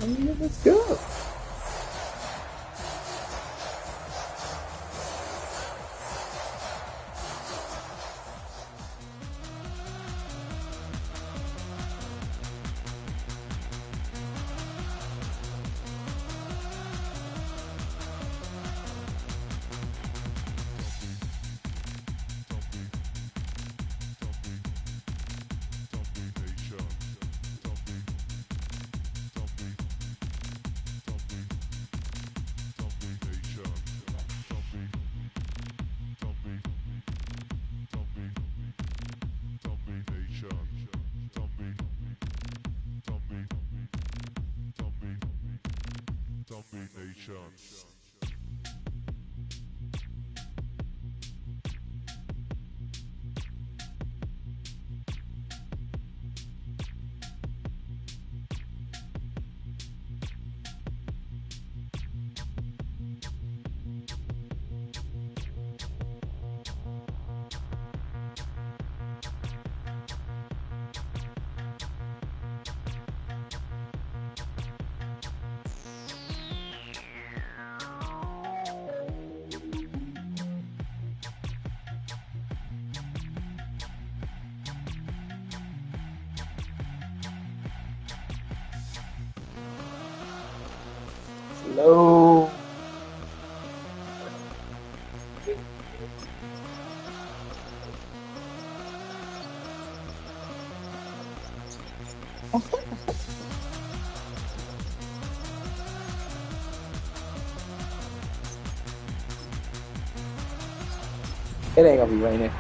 Let's go. Hello. It ain't gonna be raining.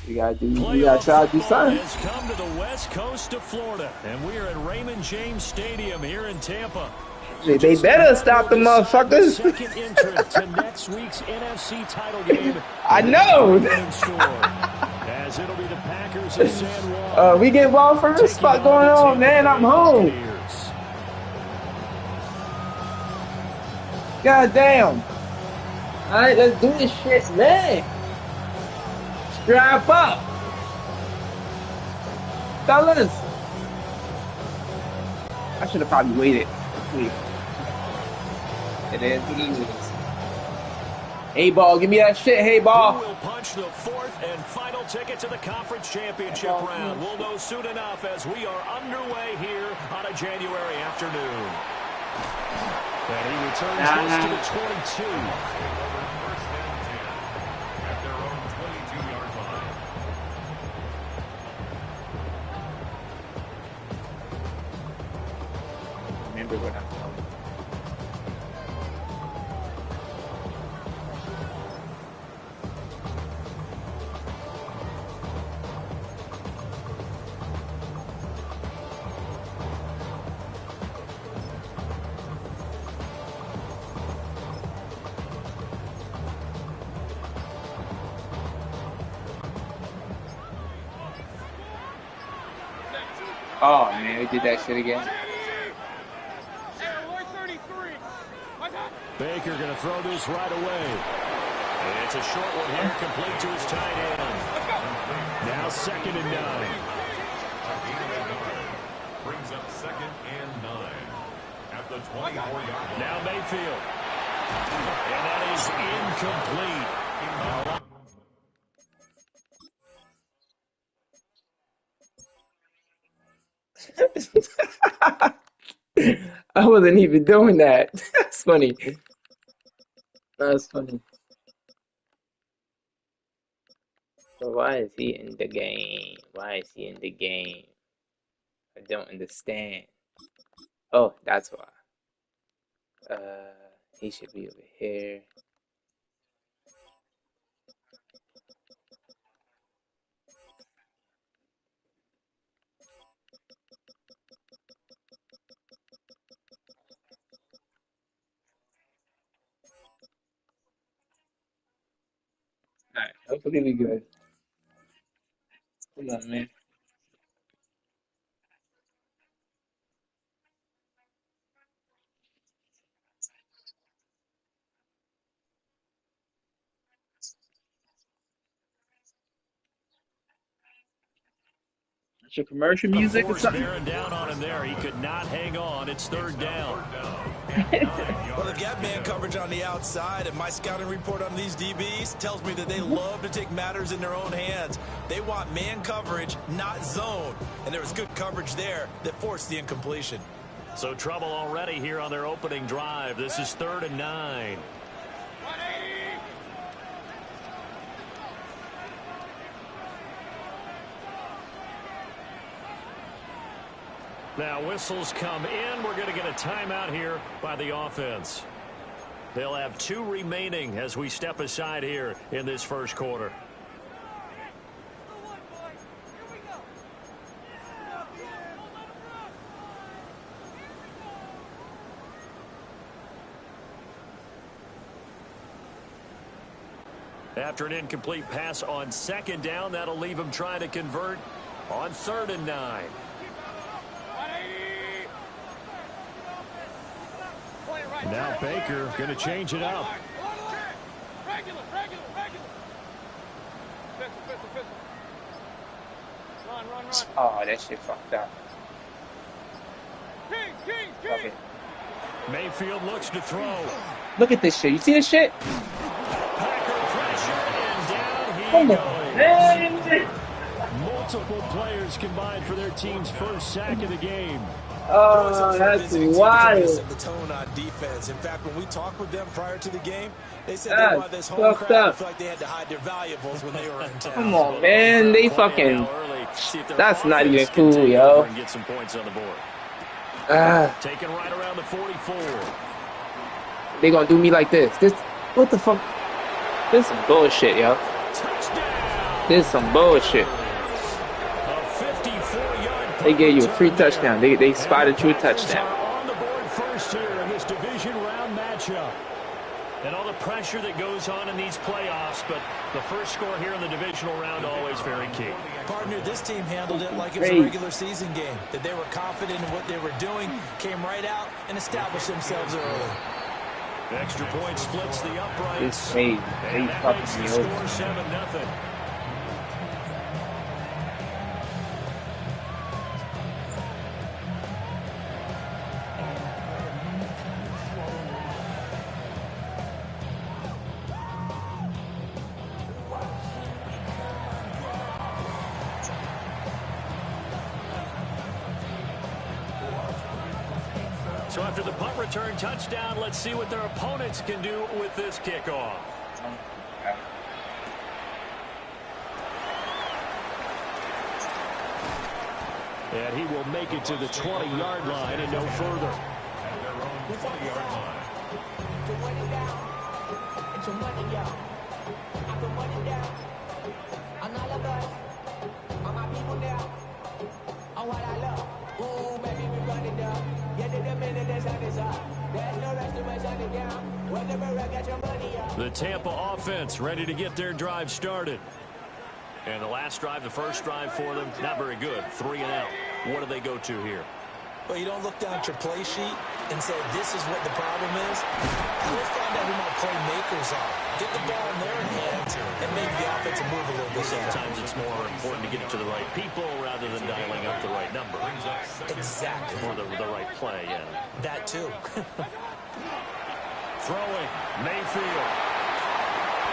You gotta try to do something. Has come to the west coast of Florida, and we are at Raymond James Stadium here in Tampa. They better stop the motherfuckers. Second entrant to next week's NFC title game. I know. As it'll be the Packers of San Juan. We get ball first. Fuck going on, man. I'm home. God damn. All right, let's do this shit, man. Strap up, fellas. I should have probably waited. Wait. It is what it is. Hey, ball, give me that shit. Hey, ball. Who will punch the fourth and final ticket to the conference championship round? We'll know soon enough as we are underway here on a January afternoon. And he returns this to the 22. Remember what I'm telling you. Oh man, we did that shit again. Baker going to throw this right away. And it's a short one here, complete to his tight end. Now 2nd and 9. Brings up 2nd and 9. At the 24-yard line. Now Mayfield. And that is incomplete. I wasn't even doing that. That's funny. That's funny. So why is he in the game? Why is he in the game? I don't understand. Oh, that's why. He should be over here. Alright, hopefully we good. Come on, man. It's your commercial The music or force something? bearing down on him there. He could not hang on. It's third down. Well, they've got man coverage on the outside, and my scouting report on these DBs tells me that they love to take matters in their own hands. They want man coverage, not zone. And there was good coverage there that forced the incompletion. So trouble already here on their opening drive. This is 3rd and 9. Now whistles come in. We're going to get a timeout here by the offense. They'll have 2 remaining as we step aside here in this first quarter. After an incomplete pass on 2nd down, that'll leave him trying to convert on 3rd and 9. Now Baker going to change it up. Oh, that shit fucked up. Okay. Mayfield looks to throw. Look at this shit. You see this shit? Packer pressure, and down he Come goes. on, man. Multiple players combined for their team's first sack of the game. Oh, that's wild. Set the tone on defense. In fact, when we talked with them prior to the game, they said they That's wanted this home fucked crowd up. to feel like they had to hide their valuables when they were in town. Come on, man. They fucking. That's not even cool, Take yo. over and get some points on the board. Taken right around the 44. They gonna do me like this. What the fuck? This is some bullshit, yo. Touchdown. This is some bullshit. A 54-yard They gave you a free touchdown. They spotted you a touchdown. On the board first here in this division round matchup. And all the pressure that goes on in these playoffs, but the first score here in the divisional round always very key. Partner, this team handled it like it was a regular season game. That they were confident in what they were doing, came right out and established themselves early. The extra point splits the uprights. It's crazy. They And that makes fucking the me over. score 7-0. So after the punt return touchdown, let's see what their opponents can do with this kickoff. And he will make it to the 20-yard line and no further. At their own 20-yard line. The Tampa offense ready to get their drive started. And the last drive, the first drive for them, not very good. 3 and out. What do they go to here? Well, you don't look down at your play sheet and say, this is what the problem is. You'll find out who my playmakers are. Get the ball in their hands and make the offense move a little bit. Sometimes it's more important to get it to the right people rather than dialing up the right number. Exactly. Or the right play, yeah. That too. Throwing, Mayfield.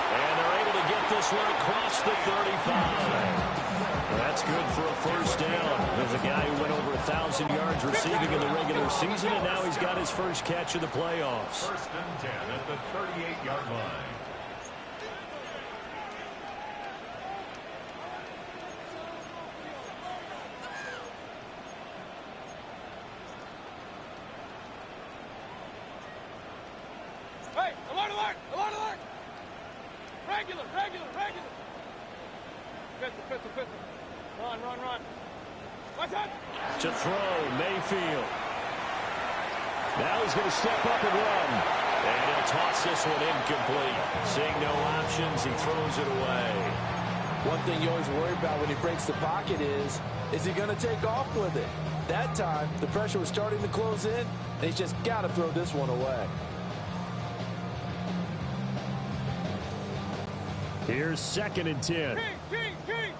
And they're able to get this one across the 35. That's good for a first down. There's a guy who went over 1,000 yards receiving in the regular season, and now he's got his first catch of the playoffs. 1st and 10 at the 38-yard line. Hey, alert, alert, alert, alert! Regular. Pistol. Run. What's that? To throw, Mayfield. Now he's going to step up and run. And he'll toss this one incomplete. Seeing no options, he throws it away. One thing you always worry about when he breaks the pocket is he going to take off with it? That time, the pressure was starting to close in, and he's just got to throw this one away. Here's 2nd and 10. King.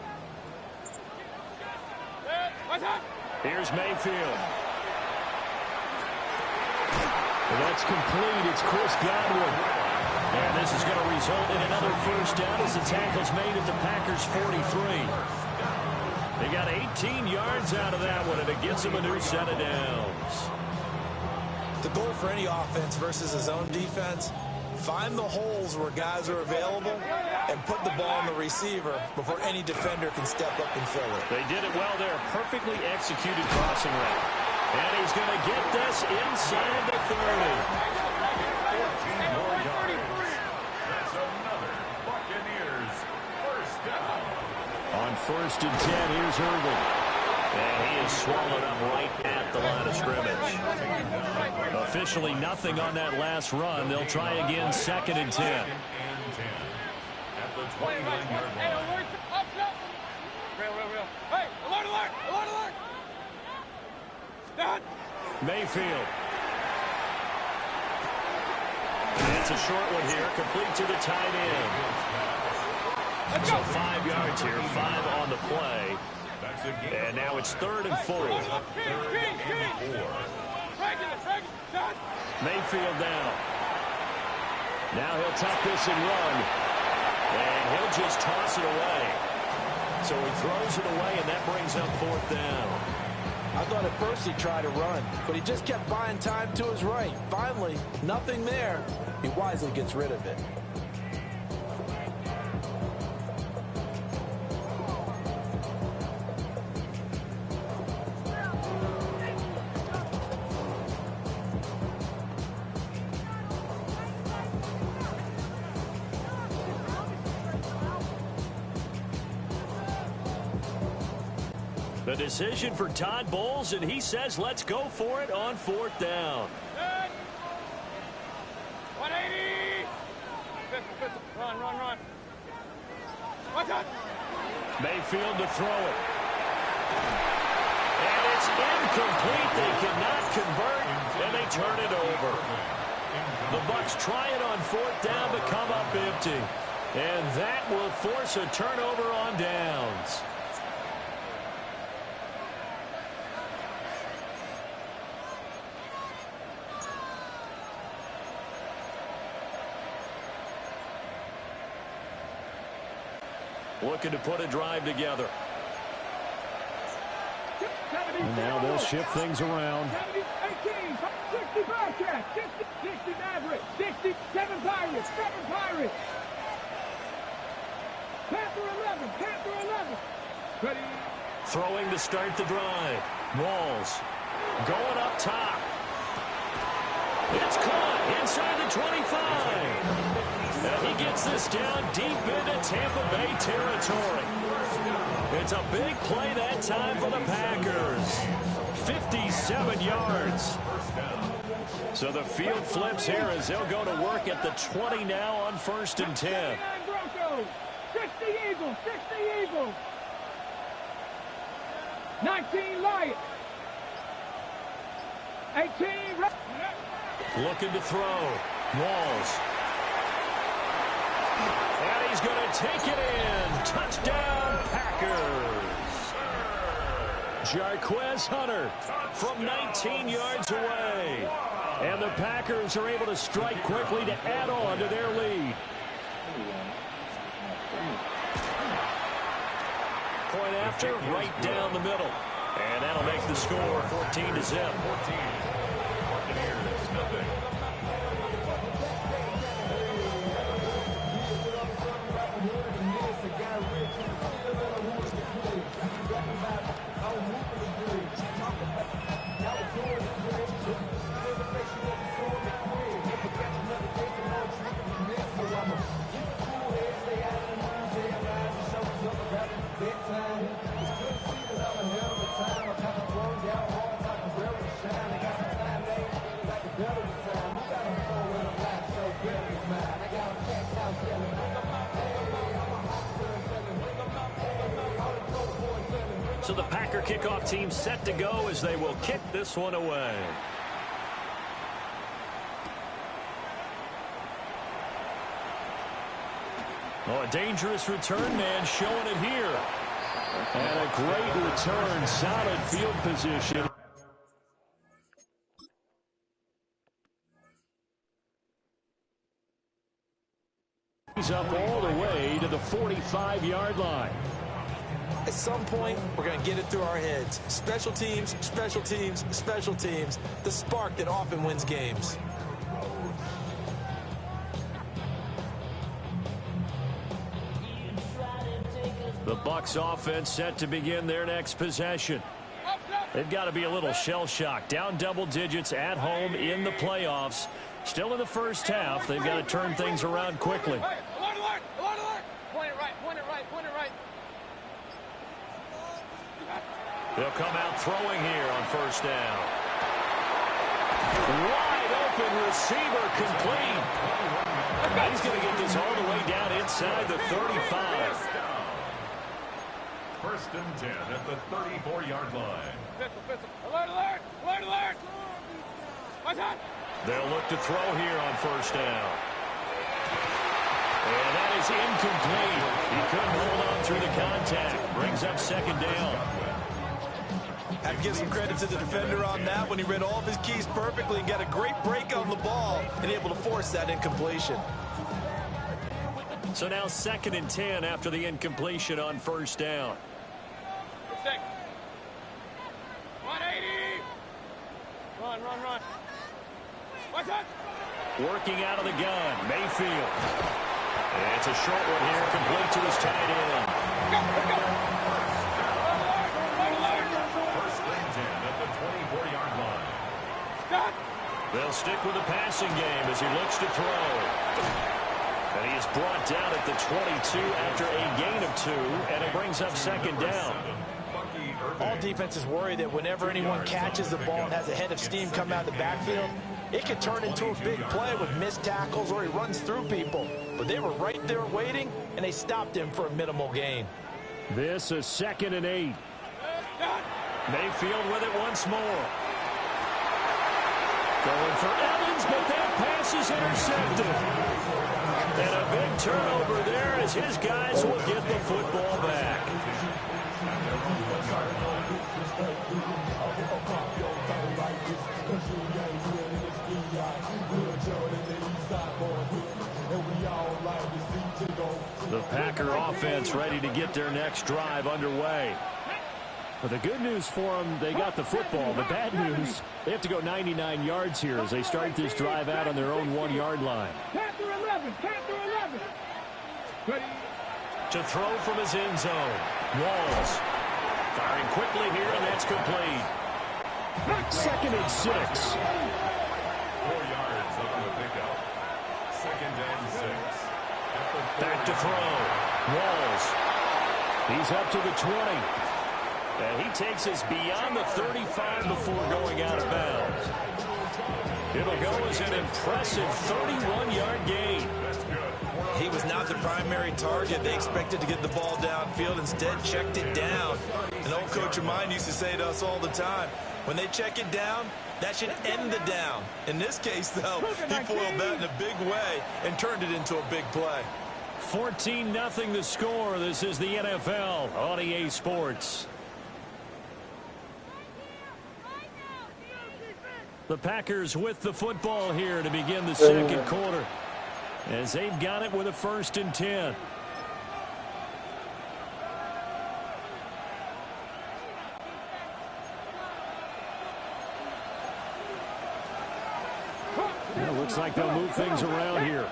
Here's Mayfield. That's complete. It's Chris Godwin. And this is going to result in another first down as the tackle's made at the Packers' 43. They got 18 yards out of that one, and it gets them a new set of downs. The goal for any offense versus his own defense, find the holes where guys are available and put the ball on the receiver before any defender can step up and fill it. They did it well there. Perfectly executed crossing route. And he's going to get this inside the 30. 14 more yards. That's another Buccaneers first down. On 1st and 10, here's Irvin. And he is swallowed up right at the line of scrimmage. Officially nothing on that last run. They'll try again 2nd and 10. 2nd and 10. At the 29-yard Hey, line. alert! Up, up! Real. Hey, alert, alert! Alert, alert! Dad! Mayfield. It's a short one here, complete to the tight end. So 5 yards here, 5 on the play. That's a gain. And now it's 3rd and 4. Regular! Dad! Mayfield down. Now he'll tuck this and run. And he'll just toss it away. So he throws it away, and that brings up 4th down. I thought at first he tried to run, but he just kept buying time to his right. Finally, nothing there. He wisely gets rid of it. The decision for Todd Bowles, and he says let's go for it on 4th down. 180! Run. Watch out! Mayfield to throw it. And it's incomplete. They cannot convert, and they turn it over. The Bucs try it on 4th down, but come up empty. And that will force a turnover on downs. Looking to put a drive together. And now they'll shift things around. 18, 65 catch, 60 Maverick, 67 Pirates, 7 Pirates. Panther 11. Ready. Throwing to start the drive. Walls going up top. It's caught inside the 25. And he gets this down deep into Tampa Bay territory. It's a big play that time for the Packers. 57 yards. So the field flips here as they'll go to work at the 20 now on 1st and 10. 60 Eagles. 19 Lions. 18 Looking to throw. Walls. And he's going to take it in. Touchdown, Packers. Jarquez Hunter from 19 yards away. And the Packers are able to strike quickly to add on to their lead. Point after, right down the middle. And that'll make the score 14-0. 14. Buccaneers, nothing. So the Packer kickoff team set to go as they will kick this one away. Oh, a dangerous return man showing it here. And a great return, solid field position. He's up all the way to the 45-yard line. At some point, we're going to get it through our heads. Special teams, special teams, special teams. The spark that often wins games. The Bucs offense set to begin their next possession. They've got to be a little shell-shocked. Down double digits at home in the playoffs. Still in the first half. They've got to turn things around quickly. Alert, alert, alert, alert. Point it right, point it right, point it right. They'll come out throwing here on first down. Wide open receiver complete. He's going to get this all the way down inside the 35. First and 10 at the 34-yard line. Alert, alert, alert, alert. Watch out. They'll look to throw here on first down. And that is incomplete. He couldn't hold on through the contact. Brings up second down. Have to give some credit to the defender on that when he read all of his keys perfectly and got a great break on the ball and able to force that incompletion. So now second and 10 after the incompletion on first down. 180. Run, run, run. Watch out. Working out of the gun, Mayfield. And it's a short one here, complete to his tight end. Go, let's go. First and 10 at the 24-yard line. Stop. They'll stick with the passing game as he looks to throw. And he is brought down at the 22 after a gain of 2, and it brings up second down. All defenses worry that whenever anyone catches the ball and has a head of steam come out of the backfield, it could turn into a big play with missed tackles or he runs through people. But they were right there waiting, and they stopped him for a minimal gain. This is second and 8. Mayfield with it once more. Going for Evans, but that pass is intercepted. And a big turnover there as his guys will get the football back. The Packer offense ready to get their next drive underway. But the good news for them, they got the football. The bad news, they have to go 99 yards here as they start this drive out on their own 1-yard line. Captain 11, Captain 11. Ready. To throw from his end zone. Walls firing quickly here, and that's complete. Second and 6. 4 yards on the pickup. Second and 6. Back to throw. Walls. He's up to the 20. And he takes us beyond the 35 before going out of bounds. It'll go as an impressive 31-yard gain. He was not the primary target. They expected to get the ball downfield. Instead, checked it down. An old coach of mine used to say to us all the time, when they check it down, that should end the down. In this case, though, he foiled that in a big way and turned it into a big play. 14-0 the score. This is the NFL on EA Sports. The Packers with the football here to begin the second quarter, as they've got it with a first and 10. It looks like they'll move things around here.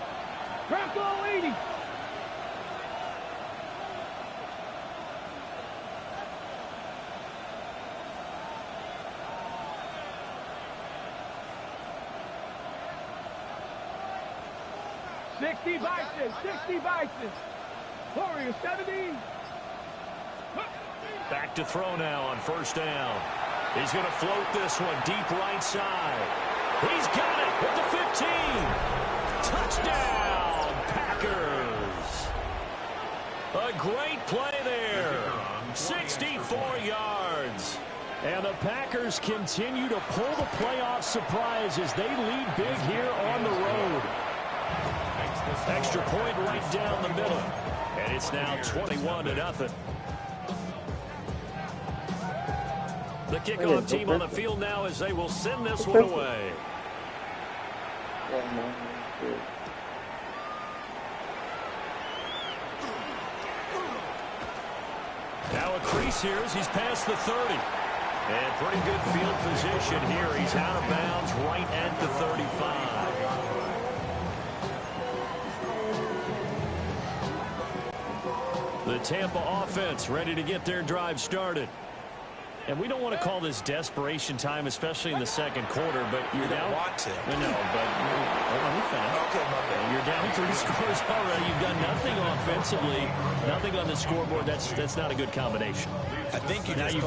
Crack all 80. $60 Bison, $60 Bison. Warriors 70. Back to throw now on first down. He's going to float this one deep right side. He's got it at the 15. Touchdown, Packers. A great play there. 64 yards. And the Packers continue to pull the playoff surprise as they lead big here on the road. Extra point right down the middle. And it's now 21-0. The kickoff team on the field now as they will send this one away. Now a crease here as he's past the 30. And pretty good field position here. He's out of bounds right at the 35. The Tampa offense ready to get their drive started. And we don't want to call this desperation time, especially in the second quarter, but you're down. Want to. No, but let me finish. Okay, my bad. You're down 3 scores already. You've done nothing offensively, nothing on the scoreboard. That's not a good combination. I think you just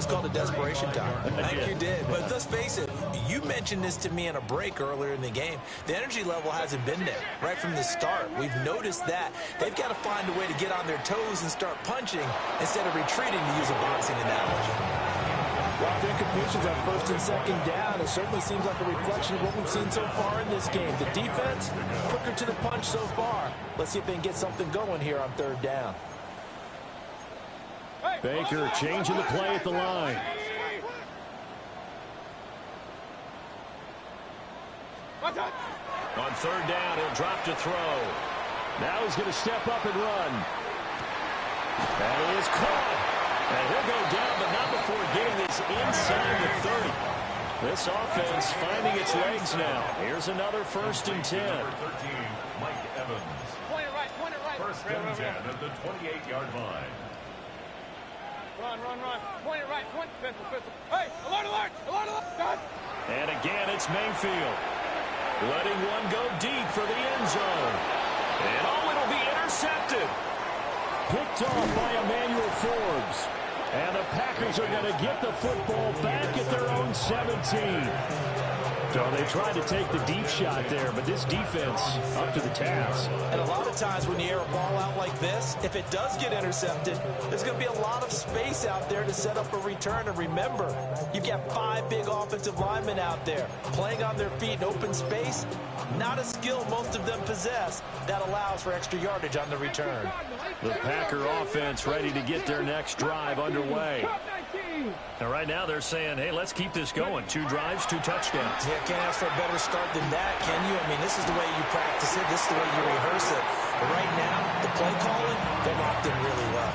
called it desperation time. I think you did. But let's face it, you mentioned this to me in a break earlier in the game. The energy level hasn't been there right from the start. We've noticed that. They've got to find a way to get on their toes and start punching instead of retreating, to use a boxing analogy. Well, their completions on first and second down, it certainly seems like a reflection of what we've seen so far in this game. The defense, quicker to the punch so far. Let's see if they can get something going here on third down. Baker changing the play at the line. On third down, he'll drop to throw. Now he's going to step up and run. That is caught. And he'll go down, but not before getting this inside the 30. This offense finding its legs now. Here's another 1st and 10. Number 13, Mike Evans. Point it right. First and 10 at the 28-yard line. Run. Point it right. Pistol. Hey, alert. Done. And again, it's Mayfield. Letting one go deep for the end zone. And it'll be intercepted. Picked off by Emmanuel Forbes. And the Packers are going to get the football back at their own 17. So they tried to take the deep shot there, but this defense up to the task. And a lot of times when you air a ball out like this, if it does get intercepted, there's going to be a lot of space out there to set up a return. And remember, you've got 5 big offensive linemen out there playing on their feet in open space. Not a skill most of them possess that allows for extra yardage on the return. The Packer offense ready to get their next drive underway. Now, right now, they're saying, hey, let's keep this going. 2 drives, 2 touchdowns. Yeah, can't ask for a better start than that, can you? I mean, this is the way you practice it. This is the way you rehearse it. But right now, the play calling, they're locked in really well.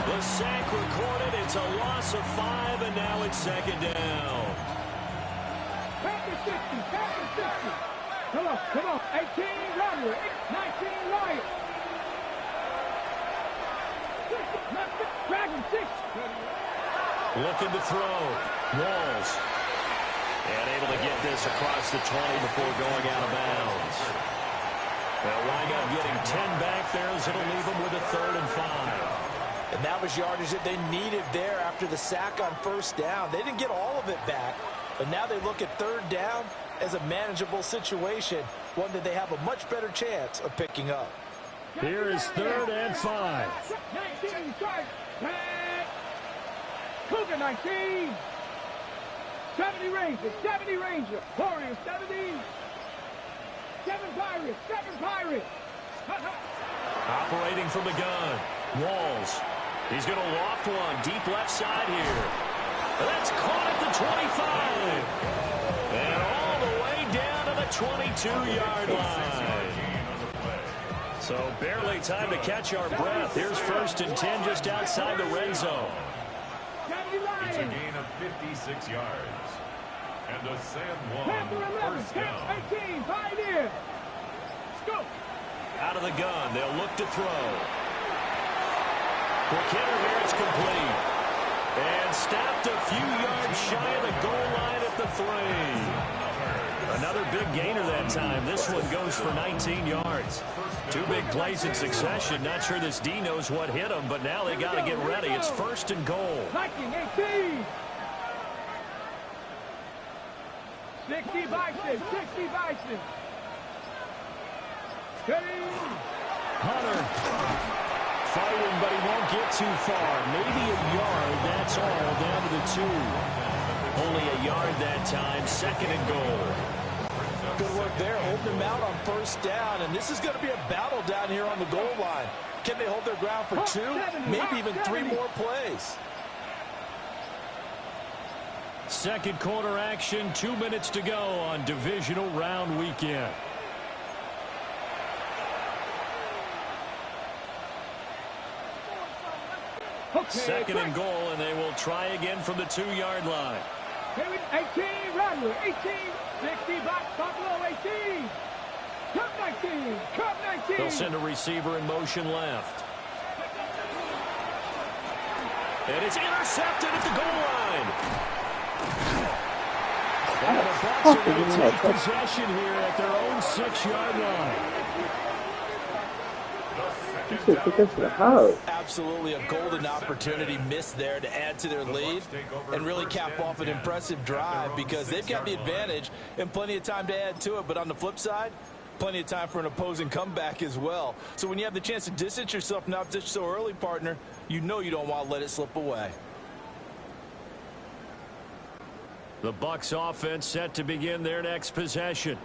The sack recorded. It's a loss of 5, and now it's 2nd down. Packers 60. Come on. 18, Roderick. 19, Wyatt. Dragon 6. Looking to throw. Walls. And able to get this across the 20 before going out of bounds. They'll wind up getting 10 back there as it'll leave them with a 3rd and 5. And that was yardage that they needed there after the sack on 1st down. They didn't get all of it back, but now they look at 3rd down as a manageable situation, one that they have a much better chance of picking up. Here is 3rd and 5. 19, strike. Cougar 19. 70 Ranger. Warriors 70. 7 Pirates. Operating from the gun. Walls. He's going to loft one deep left side here. That's caught at the 25. And all the way down to the 22-yard line. So barely time to catch our breath. Here's 1st and 10 just outside the red zone. It's a gain of 56 yards. And a San Juan 1st down. 18, Pioneer. Scoop. Out of the gun, they'll look to throw. McKinnon here, it's complete. And stopped a few yards shy of the goal line at the 3. Another big gainer that time. This one goes for 19 yards. 2 big plays in succession. Not sure this D knows what hit him, but now they got to get ready. It's 1st and goal. Viking 18. 60 Bison. Hunter fighting, but he won't get too far. Maybe a yard, that's all, down to the 2. Only a yard that time, 2nd and goal. Good work there, holding them out on 1st down, and this is going to be a battle down here on the goal line. Can they hold their ground for 2, maybe even 3 more plays? second quarter action. 2 minutes to go on divisional round weekend. Second and goal, and they will try again from the 2-yard line. 18, Radler, 18, 60, Buffalo, 18. Cup 19, Cup 19. They'll send a receiver in motion left. And it's intercepted at the goal line. And the Bucs are going to take possession here at their own 6-yard line. Absolutely a golden opportunity missed there to add to their lead and really cap off an impressive drive because they've got the advantage and plenty of time to add to it. But on the flip side, plenty of time for an opposing comeback as well. So when you have the chance to distance yourself from opposition so early, partner, you know you don't want to let it slip away. The Bucs offense set to begin their next possession.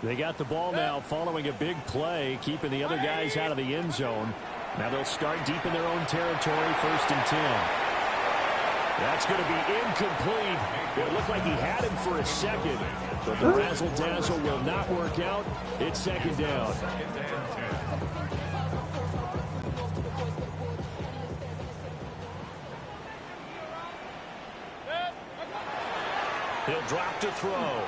They got the ball now following a big play, keeping the other guys out of the end zone. Now they'll start deep in their own territory, 1st and 10. That's going to be incomplete. It looked like he had him for a second, but the razzle-dazzle will not work out. It's 2nd down. He'll drop to throw.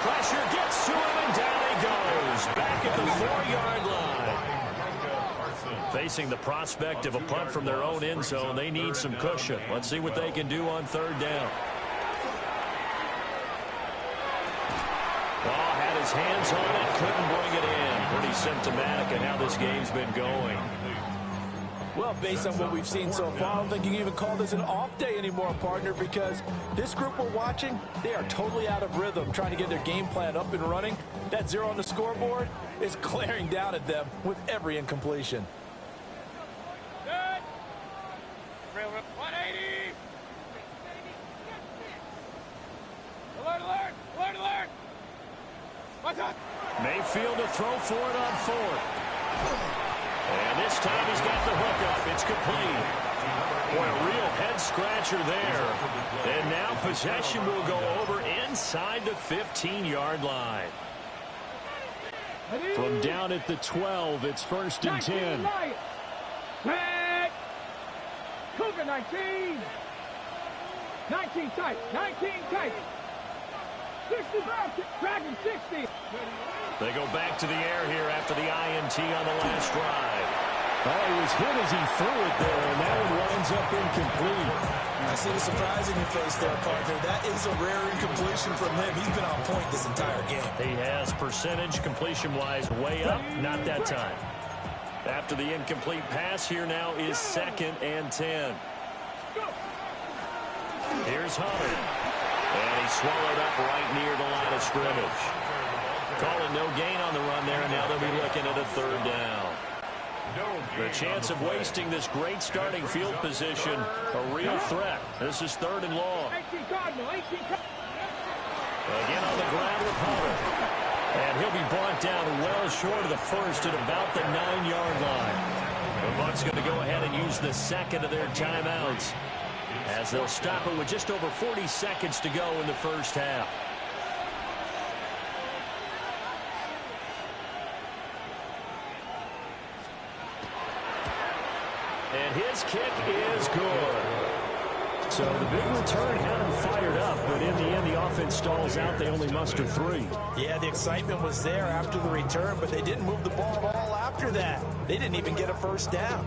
Pressure gets to him, and down he goes. Back at the 4-yard line. Facing the prospect of a punt from their own end zone, they need some cushion. Let's see what they can do on 3rd down. Oh, had his hands on it, couldn't bring it in. Pretty symptomatic of how this game's been going. Well, based on what we've seen so far, I don't think you can even call this an off day anymore, partner, because this group we're watching, they are totally out of rhythm, trying to get their game plan up and running. That 0 on the scoreboard is glaring down at them with every incompletion. 180. Alert, alert, alert, alert. What's up? Mayfield to throw for it on 4th. And this time he's got the hook up. It's complete. Boy, a real head-scratcher there. And now possession will go over inside the 15-yard line. From down at the 12, it's 1st and 10. Cougar 19. 19 tight. 19 tight. 60 back. Dragon 60. They go back to the air here after the INT on the last drive. Oh, he was hit as he threw it there, and that one winds up incomplete. I see the surprise in your face there, partner. That is a rare incompletion from him. He's been on point this entire game. He has percentage completion-wise way up, not that time. After the incomplete pass, here now is 2nd and 10. Here's Hunter. And he's swallowed up right near the line of scrimmage. Calling no gain on the run there, and now they'll be looking at a 3rd down. The chance of wasting this great starting field position, a real threat. This is 3rd and long. Again on the ground with Hunter. And he'll be brought down well short of the 1st at about the 9-yard line. The Bucs going to go ahead and use the 2nd of their timeouts, as they'll stop it with just over 40 seconds to go in the 1st half. And his kick is good. So the big return had him fired up, but in the end, the offense stalls out. They only muster 3. Yeah, the excitement was there after the return, but they didn't move the ball at all after that. They didn't even get a 1st down.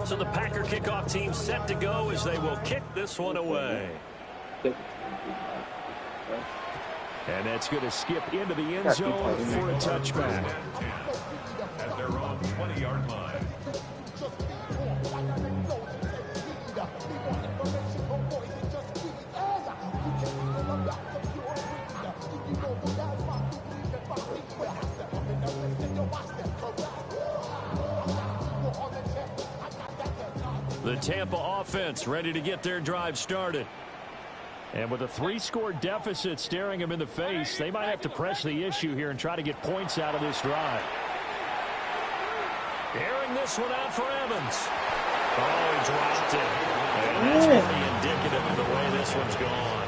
So the Packer kickoff team set to go as they will kick this one away. And that's going to skip into the end zone for a touchback. At their own 20-yard line. The Tampa offense ready to get their drive started. And with a 3-score deficit staring them in the face, they might have to press the issue here and try to get points out of this drive. Airing this one out for Evans. Oh, he dropped it. And that's pretty indicative of the way this one's gone.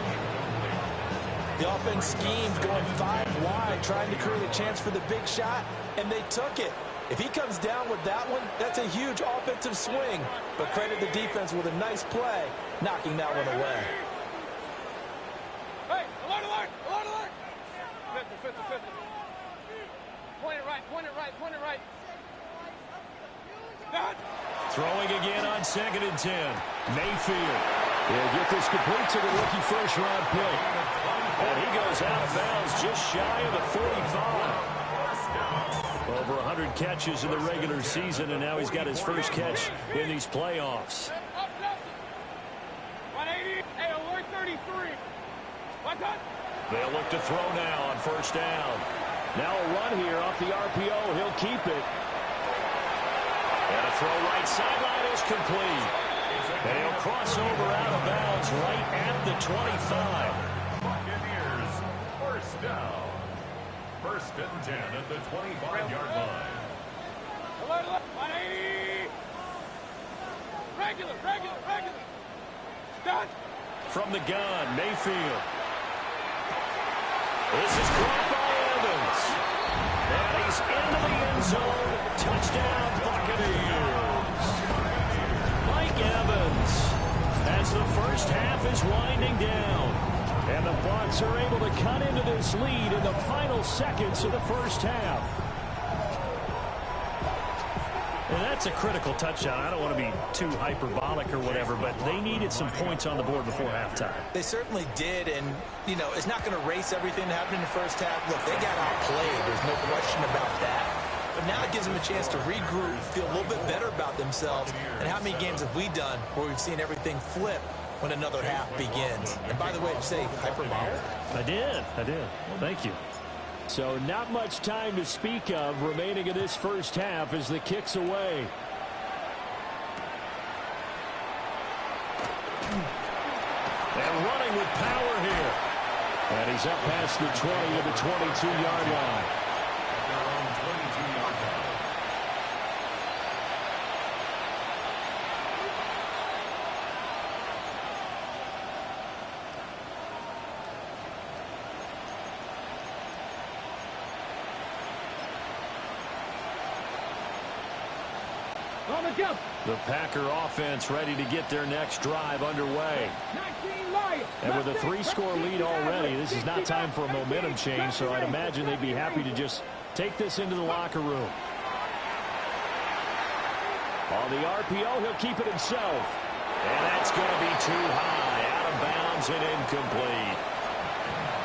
The offense schemed going 5 wide, trying to create a chance for the big shot, and they took it. If he comes down with that one, that's a huge offensive swing. But credit the defense with a nice play, knocking that one away. Hey, alert, alert, alert, alert. 50, 50, 50. Point it right, point it right, point it right. Throwing again on 2nd and 10. Mayfield will get this complete to the rookie first-round pick. And he goes out of bounds just shy of the 45. Over 100 catches in the regular season, and now he's got his first catch in these playoffs. 180, hey, alert 33. What's up? They'll look to throw now on first down. Now a run here off the RPO. He'll keep it. And a throw right sideline is complete. And he'll cross over out of bounds right at the 25. Buccaneers, first down. 1st and 10 at the 25-yard line. Alert, alert, 180. Regular, regular, regular. Done. From the gun, Mayfield. This is caught by Evans. And he's into the end zone. Touchdown, Buccaneers. Mike Evans, as the first half is winding down. And the Bucs are able to cut into this lead in the final seconds of the first half. And that's a critical touchdown. I don't want to be too hyperbolic or whatever, but they needed some points on the board before halftime. They certainly did, and, you know, it's not going to erase everything that happened in the first half. Look, they got outplayed. There's no question about that. But now it gives them a chance to regroup, feel a little bit better about themselves. And how many games have we done where we've seen everything flip when another half begins? And by the way, did you say hyperbolic? I did. Well, thank you. So not much time to speak of remaining in this first half as the kick's away. And running with power here. And he's up past the 20 to the 22-yard line. On the jump. The Packer offense ready to get their next drive underway. 19 Lions. And with a 3-score lead already, this is not time for a momentum change, so I'd imagine they'd be happy to just take this into the locker room. On the RPO, he'll keep it himself. And that's going to be too high, out of bounds and incomplete.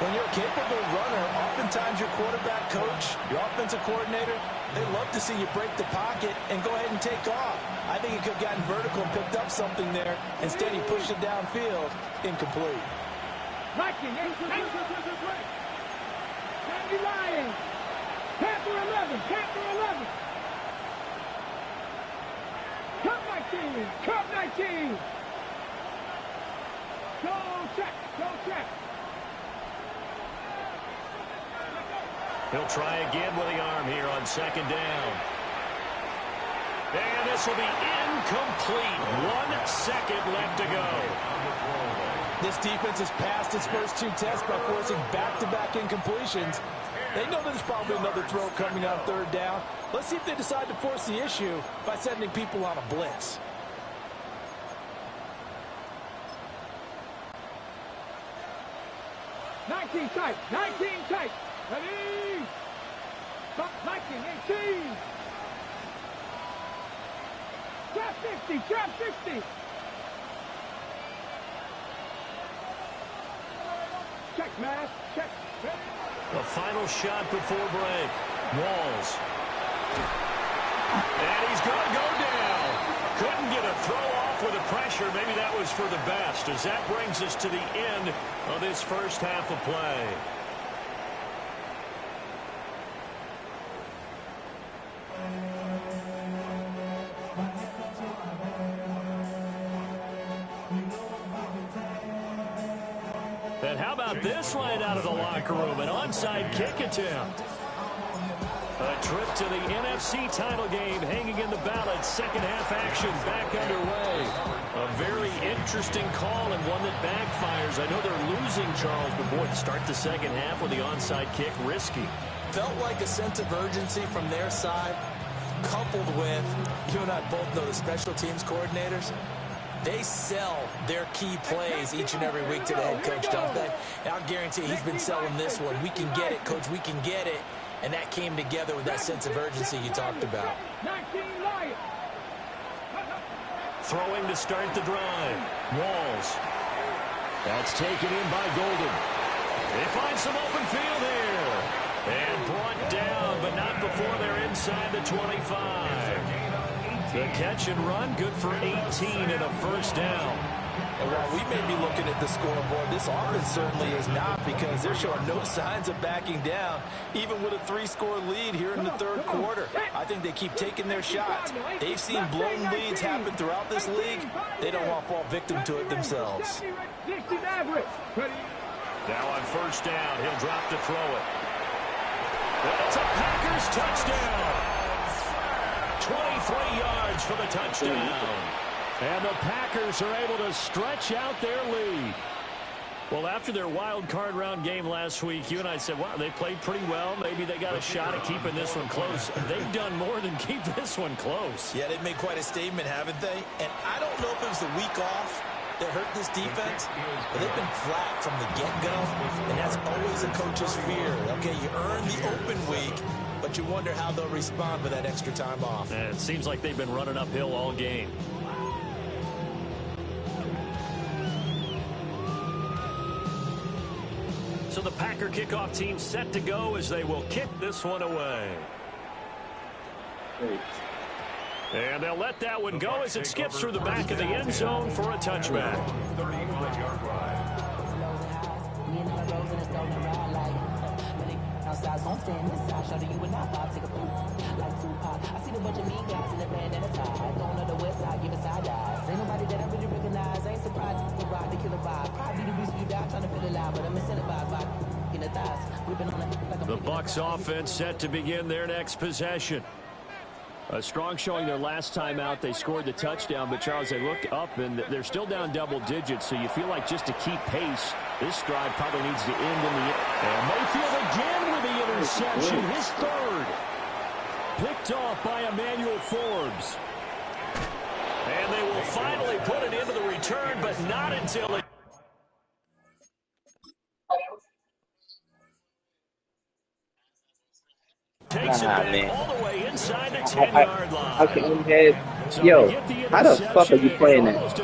When you're a capable runner, oftentimes your quarterback coach, your offensive coordinator, they love to see you break the pocket and go ahead and take off. I think he could have gotten vertical and picked up something there. Instead, he pushed it downfield. Incomplete. Lions. Panther 11. Panther 11. Cup 19. Cup 19. Go check. Go check. He'll try again with the arm here on 2nd down. And this will be incomplete. 1 second left to go. This defense has passed its first 2 tests by forcing back-to-back incompletions. They know there's probably another throw coming on 3rd down. Let's see if they decide to force the issue by sending people on a blitz. Nineteen tight. Ready? Stop 19, 18. Trap 60, trap 60. Check, man, check. The final shot before break. Walls. And he's going to go down. Couldn't get a throw off with the pressure. Maybe that was for the best, as that brings us to the end of this first half of play. And how about this right out of the locker room? An onside kick attempt. A trip to the NFC title game hanging in the balance. Second half action back underway. A very interesting call and one that backfires. I know they're losing, Charles, but boy, to start the second half with the onside kick, risky. Felt like a sense of urgency from their side, coupled with, you and I both know the special teams coordinators, they sell their key plays each and every week to the head coach, don't they? And I'll guarantee he's been selling this one. We can get it, coach, we can get it. And that came together with that sense of urgency you talked about. Throwing to start the drive. Walls. That's taken in by Golden. They find some open field here. And brought down, but not before they're inside the 25. The catch and run, good for 18 and a first down. And while we may be looking at the scoreboard, this offense certainly is not, because they're showing no signs of backing down, even with a 3-score lead here in the third quarter. I think they keep taking their shots. They've seen blown leads happen throughout this league. They don't want to fall victim to it themselves. Now on first down, he'll drop to throw it. It's a Packers touchdown. 23 yards for the touchdown. And the Packers are able to stretch out their lead. Well, after their wild card round game last week, you and I said, wow, they played pretty well. Maybe they got a shot at keeping this one close. They've done more than keep this one close. Yeah, they've made quite a statement, haven't they? And I don't know if it was the week off that hurt this defense, but they've been flat from the get-go, and that's always a coach's fear. Okay, you earn the open week, but you wonder how they'll respond with that extra time off. And it seems like they've been running uphill all game. So the Packer kickoff team set to go as they will kick this one away. And they'll let that one go as it skips through the back of the end zone for a touchback. The Bucs offense set to begin their next possession. A strong showing their last time out. They scored the touchdown, but Charles, they looked up and they're still down double digits, so you feel like just to keep pace, this drive probably needs to end in the end. And Mayfield again with the interception, his third. Picked off by Emmanuel Forbes. And they will finally put it into the return, but not until it takes it back all the way inside the 10-yard line. Okay, yo, how the fuck are you playing that?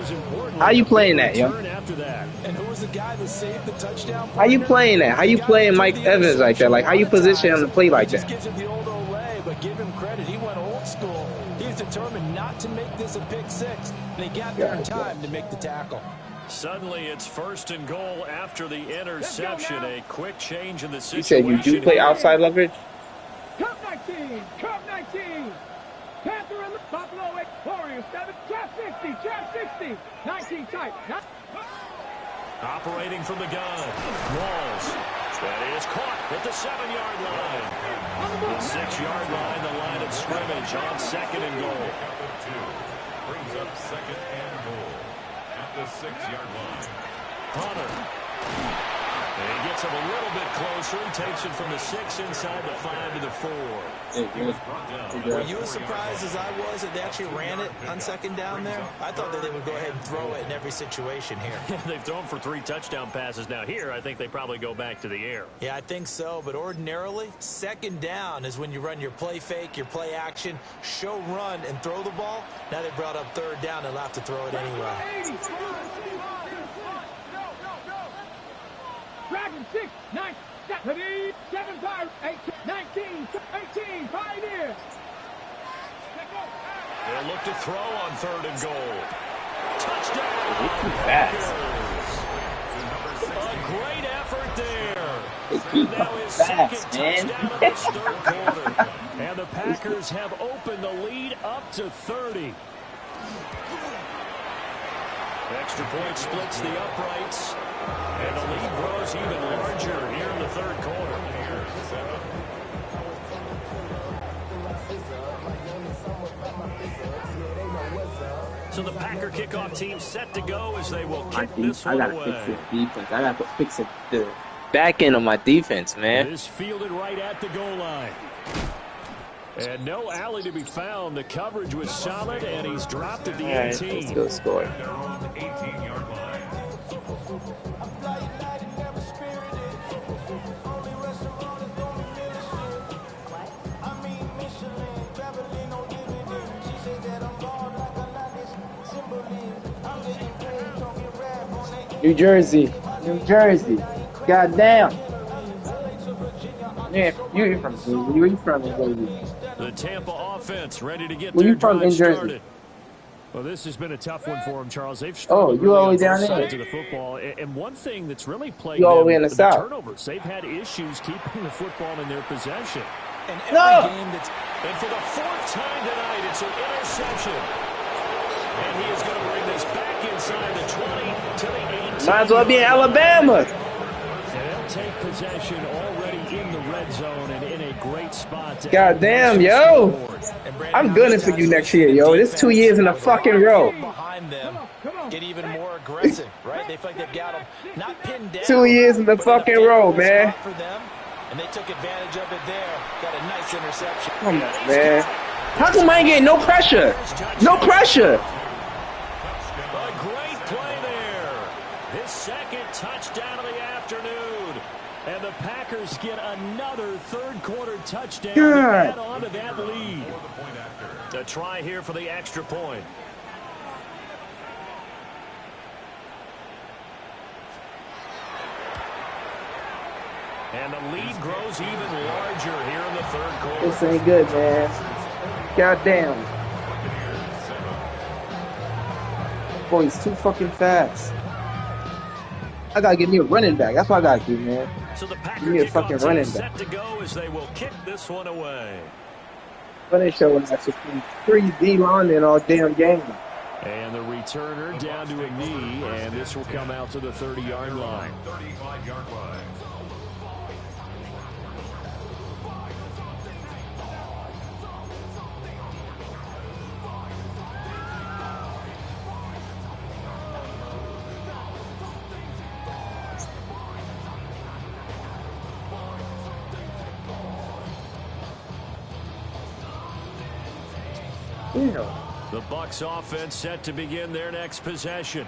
How you playing that, yo? And who was the guy that saved the touchdown? How you playing that? How you playing Mike Evans like that? Like, how you position him to play like that? Just gives him the old Olay, but give him credit. He went old school. He was determined not to make this a pick six, and he got there in time to make the tackle. Suddenly, it's first and goal after the interception. A quick change in the You situation. said you do play outside leverage? Cup 19, Cup 19. Panther in the Buffalo 8, Warriors 7, Trap 60, Trap 60. 19 tight. Operating from the gun. Walls. That is caught at the 7-yard line. The 6-yard line, the line of scrimmage on second and goal. Brings up second and goal at the 6-yard line. Hunter. And he gets him a little bit closer. He takes it from the 6 inside the 5 to the 4. Were you as surprised as I was that they actually ran it on second down there? I thought that they would go ahead and throw it in every situation here. They've thrown for 3 touchdown passes. Now here, I think they probably go back to the air. Yeah, I think so. But ordinarily, second down is when you run your play fake, your play action, show run, and throw the ball. Now they brought up third down and they'll have to throw it anyway. Dragon 6, 9, 7, Pirates, 18, 19, 18, Pioneers. They'll look to throw on third and goal. Touchdown! A great effort there. And now his second touchdown of this third quarter. And the Packers have opened the lead up to 30. Extra point splits the uprights. And the lead grows even larger here in the third quarter. So the Packer kickoff team set to go as they will My kick this I one gotta away. fix this defense. I gotta fix the back end of my defense, man. This fielded right at the goal line. And no alley to be found. The coverage was solid, and he's dropped at the 18. Let's go score. Their own 18-yard line. New Jersey. New Jersey. Goddamn. Man, you from Jersey. Where you from in Jersey? The Tampa offense ready to get Where their you from in drive Jersey? started. Well, this has been a tough one for them, Charles. They've Oh, struggled you really all the on way both down there. sides of the football. And one thing that's really plagued You all the them, way in the South. turnovers. They've had issues keeping the football in their possession. And every No! game that's And for the fourth time tonight, it's an interception. And he is going to bring this back inside the 20 to the 18. Might as well be in Alabama. And they'll take possession already in the red zone and in a great spot. Goddamn, yo. I'm gunning for you next year, yo. This 2 years in a fucking row. behind them get even more aggressive, right? They feel like they've got them not pinned down. 2 years in the but fucking in a row, favorable man. spot for them, and they took advantage of it there. Got a nice interception. Come on, man. How come I ain't getting no pressure? No pressure. A great play there. His second touchdown of the afternoon. And the Packers get another third-quarter touchdown to God. add on to that lead. A try here for the extra point. And the lead grows even larger here in the third quarter. This ain't good, man. Goddamn. Boy, he's too fucking fast. I gotta get me a running back. That's what I gotta do, man. So the Packers Give me a fucking kickoff team running set back. to go as they will kick this one away. Running show was actually 3 D-line in all damn game. And the returner down to a knee, and this will come out to the 30-yard line. 35-yard line. Yeah. The Bucs offense set to begin their next possession.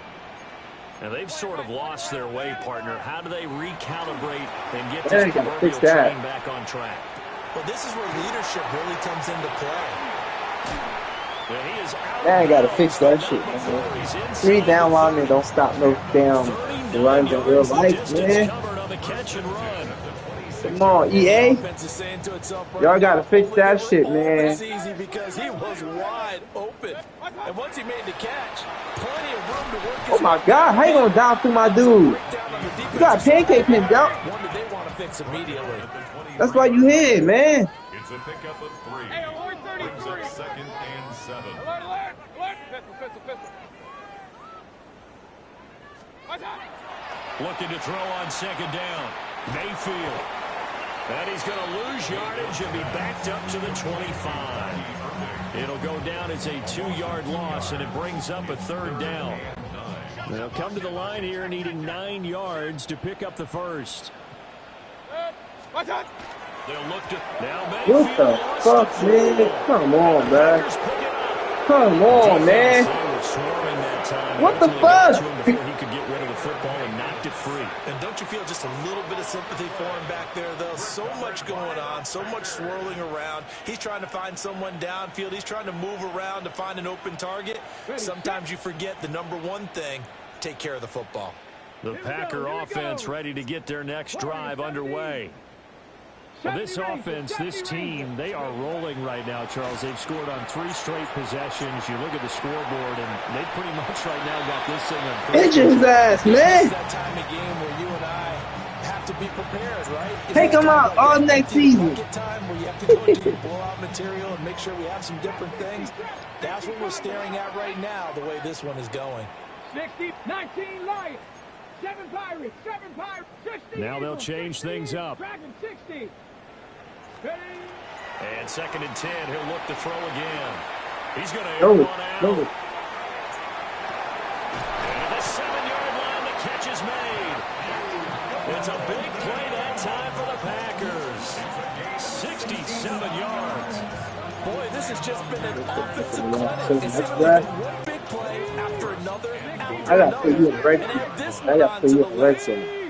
And they've sort of lost their way, partner. How do they recalibrate and get They this gotta proverbial fix that. train back on track? Well, this is where leadership really comes into play. And he is out Man, I of gotta bounds. fix that shit, man. 3 down linemen don't stop no damn runs in real life, man. Covered on the catch and run. Come on, EA. Offense is saying to itself, Y'all gotta fix that shit, man. It's easy because he was wide open. And once he made the catch, plenty of room to work his Oh my God, how you gonna dive through my dude? You got pancake pinned out. one that they want to fix immediately. That's why you here, man. It's a pickup of 3. Hey, alert Brings 33. up 2nd and 7. Alert, alert, alert. Pistol, pistol. Watch out. Looking to throw on second down. Mayfield. And he's going to lose yardage and be backed up to the 25. It'll go down as a 2-yard loss, and it brings up a third down. They'll come to the line here needing 9 yards to pick up the first. Watch out. They'll look to now Mayfield. What the lost fuck, the man? football. Come on, man. Packers pick it up. Come on, man. They were swarming that time. What the Until they got to fuck? him before he could get rid of the football and knocked it free. And don't you feel just a little bit of sympathy for him back there, though? So much going on, so much swirling around. He's trying to find someone downfield. He's trying to move around to find an open target. Sometimes you forget the number one thing, take care of the football. The Packer offense ready to get their next drive underway. Well, this offense, this team, they are rolling right now, Charles. They've scored on 3 straight possessions. You look at the scoreboard, and they pretty much right now got this thing on Hit his ass, man. It's that time of game where you and I have to be prepared, right? It's Take that him time out like all that next empty season. bucket time where you have to go into your blowout material and make sure we have some different things. That's what we're staring at right now, the way this one is going. 60, 19 Lions. 7 Pirates, 60. Now they'll Eagles, change 60, things up. Dragon 60. Ready? And 2nd and 10, he'll look to throw again. He's going to air No, one out. no. It's a big play that time for the Packers. 67 yards. Boy, this has just been an offensive clinic. It's seemingly been one big play after another after another. And have this one on to the leg.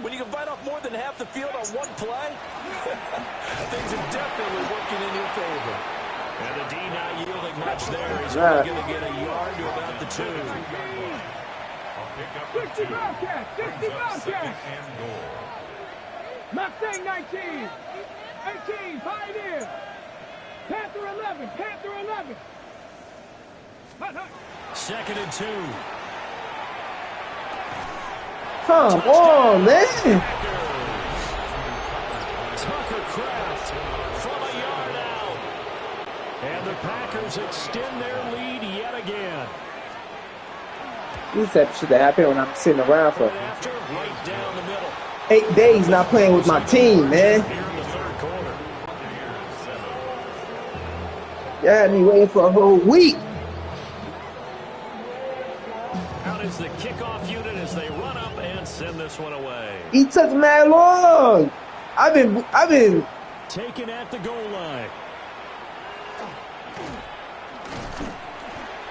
When you can bite off more than half the field on one play, things are definitely working in your favor. And the D not yielding much there. He's only going to get a yard to about the 2. 60 Bobcats, 60 Bobcats. Mustang 19, 18, Pioneer. Panther 11, Panther 11. Hut, hut. 2nd and 2. Come on, man. Tucker Kraft from a yard out. And the Packers extend their lead yet again. This type of shit that happened when I'm sitting around for After, right down the middle. 8 days not playing with my team, man. Here in the 3rd quarter. You had me waiting for a whole week. Out is the kickoff unit as they run up and send this one away. He took mad long. I've been Taken at the goal line.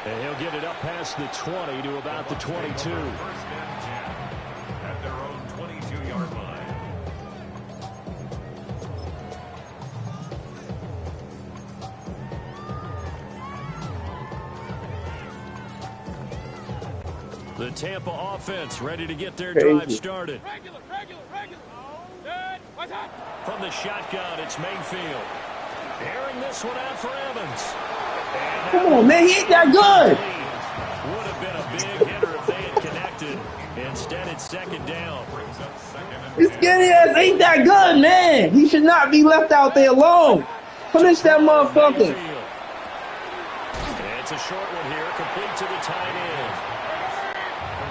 And he'll get it up past the 20 to about the 22. First and 10 at their own 22-yard line. The Tampa offense ready to get their drive started. Regular. Good. What's that? From the shotgun, it's Mayfield. Airing this one out for Evans. come on, man. He ain't that good. Would have been a big hitter if they had connected. Instead, it's 2nd down. This skinny ass ain't that good, man. He should not be left out there alone. Punish that motherfucker. It's a short one here, complete to the tight end.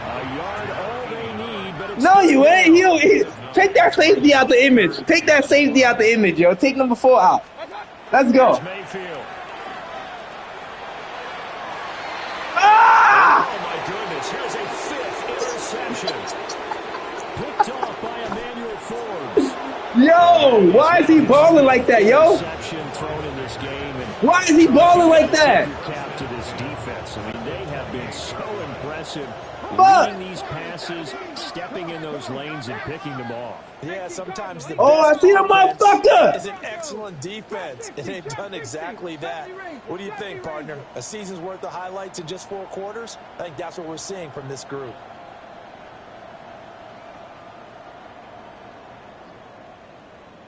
A yard, all they need, but it's No, you ain't. Take that safety out the image. Take that safety out the image, yo. Take number 4 out. Let's go. There's Mayfield. Ah! Oh, my goodness. Here's a 5th interception. Picked off by Emmanuel Forbes. Yo, why is he balling like that, yo? Interception thrown in this game. And Why is he balling like that? cap to this defense. I mean, they have been so impressive. Fuck. Reading these passes, stepping in those lanes, and picking them off. Yeah, sometimes the Oh, I best see the offense motherfucker. is an excellent defense, and they've done exactly that. What do you think, partner? A season's worth of highlights in just 4 quarters? I think that's what we're seeing from this group.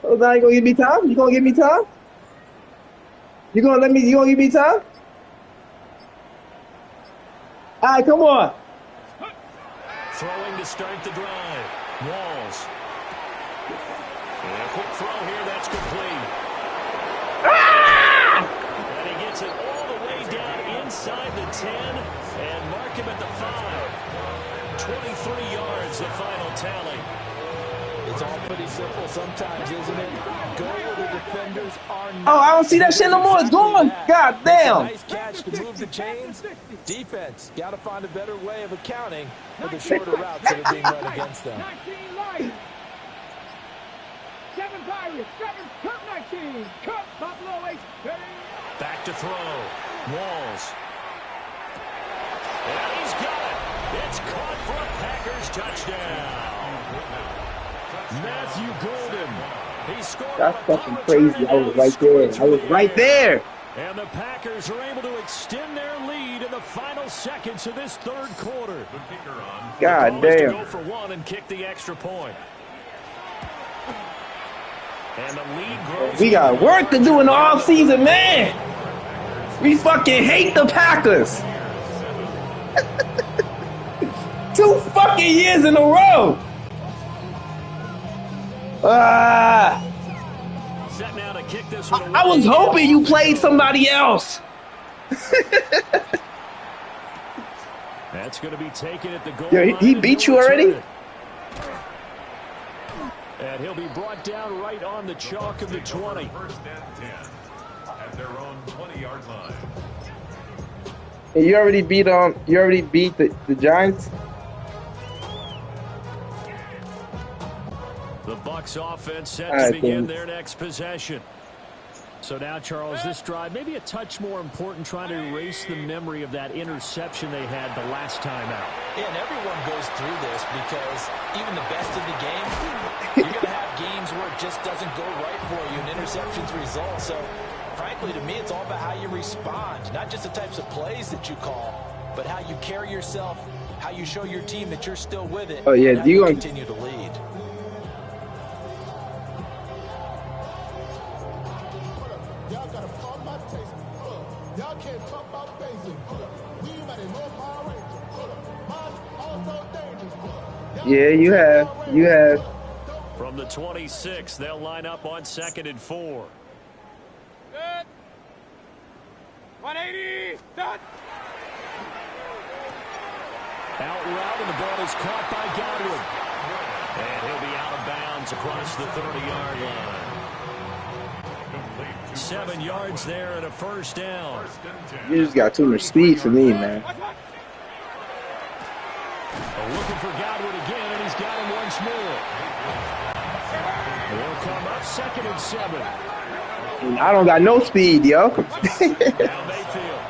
Oh, now you gonna give me time? You gonna give me time? You gonna give me time? All right, come on. Throwing to start the drive. Walls. And a quick throw here, that's complete. And he gets it all the way down inside the 10 and mark him at the 5. 23 yards, the final tally. It's all pretty simple sometimes, isn't it? Go where the defenders are not. Oh, I don't see that shit no more. It's gone. God damn. Nice catch to move the chains. Defense, got to find a better way of accounting for the shorter routes that are being run against them. 19 Lions. 7 Pirates. 7 Cup 19. Cup Buffalo 8. Back to throw. Walls. And he's got it. It's caught for a Packers touchdown. Matthew Golden. He scored. That's fucking crazy. I was right there. I was right there. And the Packers are able to extend their lead in the final seconds of this 3rd quarter. God To damn. go for 1 and kick the extra point. And the lead grows. We got work to do in the offseason, man. We fucking hate the Packers. 2 fucking years in a row. Set now to kick this one I was hoping you played somebody else. That's going to be taken at the goal Yo, line. he beat you already? And he'll be brought down right on the chalk of the 20. First and 10 at their own 20-yard line. And you already beat the Giants? The Bucs offense set All to right, begin cool. their next possession. So now, Charles, this drive maybe a touch more important, trying to erase the memory of that interception they had the last time out. Yeah, and everyone goes through this because even the best in the game, you're going to have games where it just doesn't go right for you and interceptions result. So, frankly, to me, it's all about how you respond, not just the types of plays that you call, but how you carry yourself, how you show your team that you're still with it, Oh yeah, and how you continue to lead. Y'all gotta pump my taste. Y'all can't talk about basic. We better know Power Rangers. Mine also dangerous. Yeah, you have. From the 26, they'll line up on 2nd and 4. Good. 180. Done. Out route, and the ball is caught by Godwin. And he'll be out of bounds across the 30-yard line. 7 yards there and a first down. You just got too much speed for me, man. Looking for Godwin again, and he's got him once more. Will come up 2nd and 7. I don't got no speed, yo. Now Mayfield.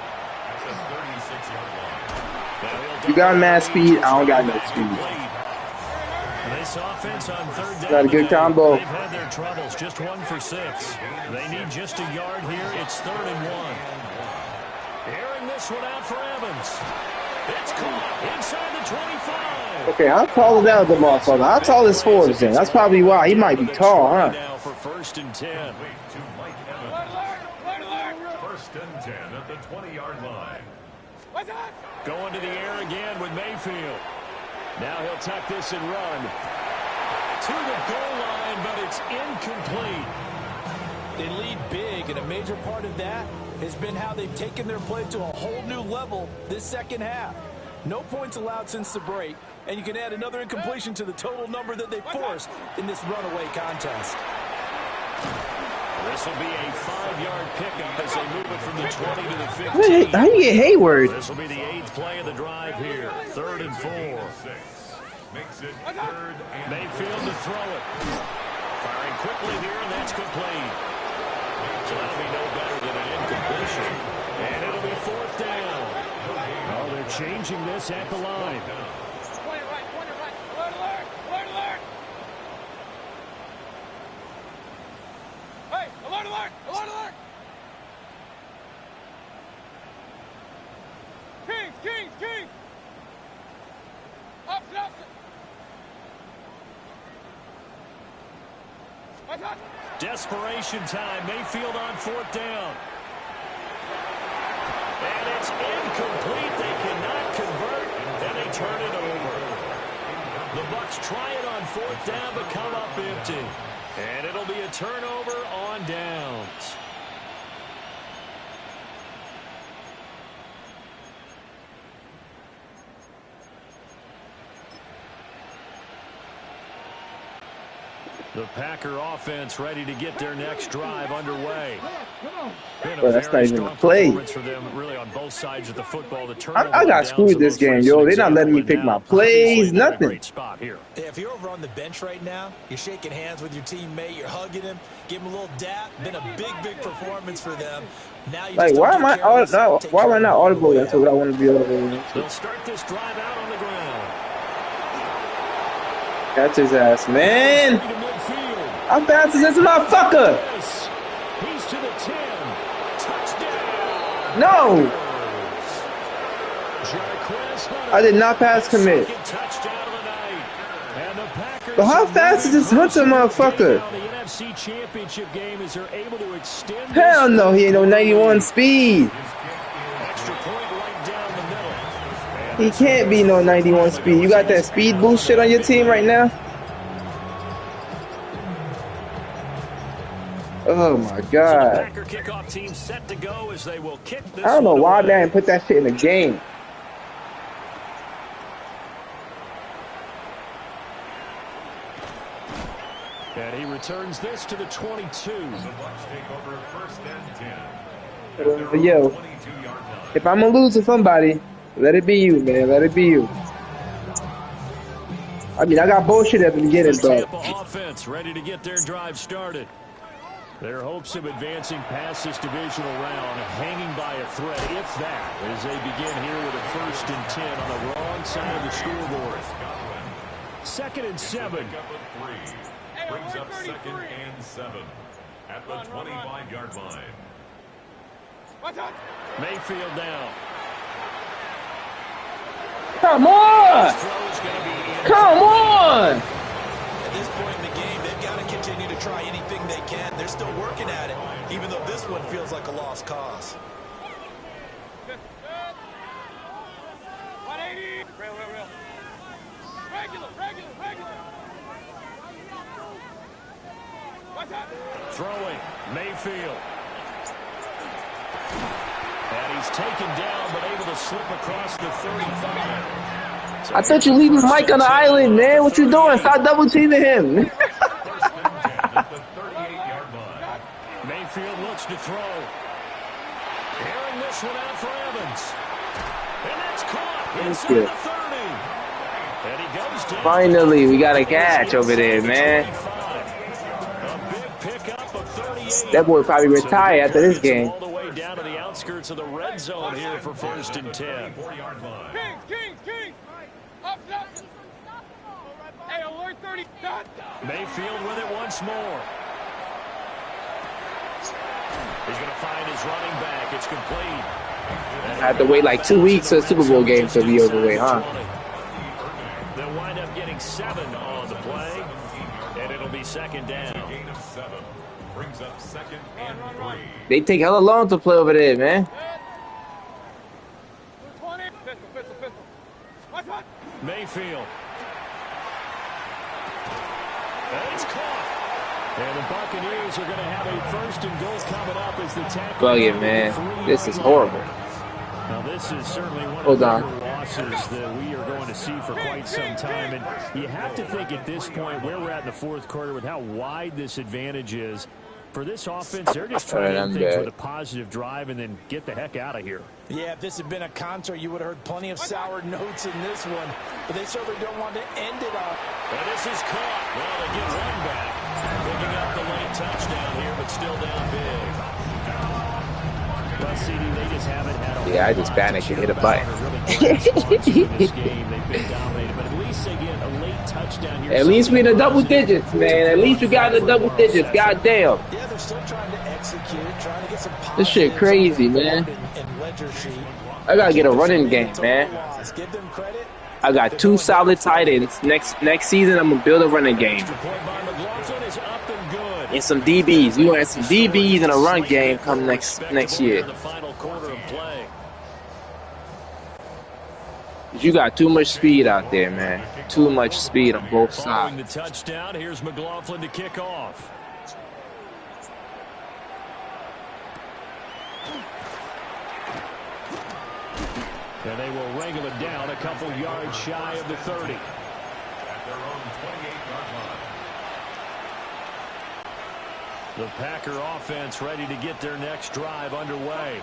You got mad speed, I don't got no speed. This offense on 3rd down. Got a good combo. They've had their troubles, just 1 for 6. They need just a yard here. It's 3rd and 1. Airing this one out for Evans. It's caught inside the 25. Okay, how tall is that, the motherfucker? How tall is Forbes then? That's probably why. He might be tall, huh? Now for 1st and 10. First and 10 at the 20-yard line. Going to the air again with Mayfield. Now he'll tuck this and run to the goal line, but it's incomplete. They lead big, and a major part of that has been how they've taken their play to a whole new level this second half. No points allowed since the break, and you can add another incompletion to the total number that they forced in this runaway contest. This will be a 5-yard pickup as they move it from the 20 to the 15. How you get Hayward? This will be the 8th play of the drive here. 3rd and 4. Makes it 3rd and Mayfield to throw it. Firing quickly here, and that's complete. So that'll be no better than an incompletion. And it'll be 4th down. Oh, they're changing this at the line. Point right. Alert, alert. Alert, alert. Hey, alert, alert. Alert, alert. Kings. Opposite. Desperation time. Mayfield on 4th down. And it's incomplete. They cannot convert, and they turn it over. The Bucs try it on 4th down, but come up empty. And it'll be a turnover on downs. The Packer offense ready to get their next drive underway. Well, that's not even a play. For them, really, on both sides of the football. The I got screwed this game, yo. They're not letting me pick my plays, nothing. Yeah, if you're over on the bench right now, you're shaking hands with your teammate, you're hugging him, give him a little dap. Been a big performance for them. Now you Like, why am I not audible? That's what I want to be audible. They'll start this drive out on the ground. Catch his ass, man. How fast is this motherfucker? He's to the 10. Touchdown. No. I did not pass commit. But how fast is this Hunter motherfucker? Hell no, he ain't no 91 speed. He can't be no 91 speed. You got that speed boost shit on your team right now? Oh my god. I don't know why they didn't put that shit in the game. And he returns this to the 22. Yo, if I'm gonna lose to somebody, let it be you, man. Let it be you. I mean, I got bullshit at the beginning, but offense ready to get their drive started. Their hopes of advancing past this divisional round hanging by a thread, if that, as they begin here with a 1st and 10 on the wrong side of the scoreboard. 2nd and 7. Brings up 2nd and 7 at the 25-yard line. Mayfield down. Come on! Come on! At this point in the game, they've got to continue to try anything they can. They're still working at it, even though this one feels like a lost cause. 180. Real. Regular. Throwing. Mayfield. And he's taken down, but able to slip across the 35. So I thought you leaving Mike on the island, man. What you doing? Stop double teaming him. Mayfield looks to throw. Airing this one out for Evans. And that's caught inside the 30. And he goes down. Finally, we got a catch over there, man. A big pickup of 38. That boy probably retire after this game. All the way down to the outskirts of the red zone here for 1st and 10. Kings. Up. Hey, alert 30. Mayfield with it once more. He's going to find his running back. It's complete. I have to wait like 2 weeks for the Super Bowl game to be over with, huh? They'll wind up getting 7 on the play, and it'll be 2nd down. Gain of 7 brings up 2nd and 3. They take hella long to play over there, man. 20. Pistol. Watch. Mayfield. And it's caught. And the Buccaneers are going to have a 1st and goal coming up as the tackle. Bug it, man. This is horrible. Now, this is certainly one Hold of on. the bigger losses that we are going to see for quite some time. And you have to think at this point where we're at in the 4th quarter with how wide this advantage is. For this offense, they're just trying to end things with a positive drive and then get the heck out of here. Yeah, if this had been a concert, you would have heard plenty of sour notes in this one. But they certainly don't want to end it up. And this is caught. Well, they get one back. Picking up the late touchdown here, but still down big. But CD, they just haven't had a Yeah, I just panicked and hit a button. this game. They've been dominated, but at least they get a late touchdown here. At least we in the double digits, man. At least we got in the double digits. Goddamn. Yeah, they're still trying to execute, trying to get some This shit crazy, man. I gotta get a running game, man. Give them credit. I got 2 solid tight ends. Next season, I'm gonna build a running game. And some DBs. We want some DBs and a run game come next year. You got too much speed out there, man. Too much speed on both sides. The touchdown. Here's McLaughlin to kick off. And they will wrangle it down a couple yards shy of the 30. At their own 28-yard line. The Packer offense ready to get their next drive underway.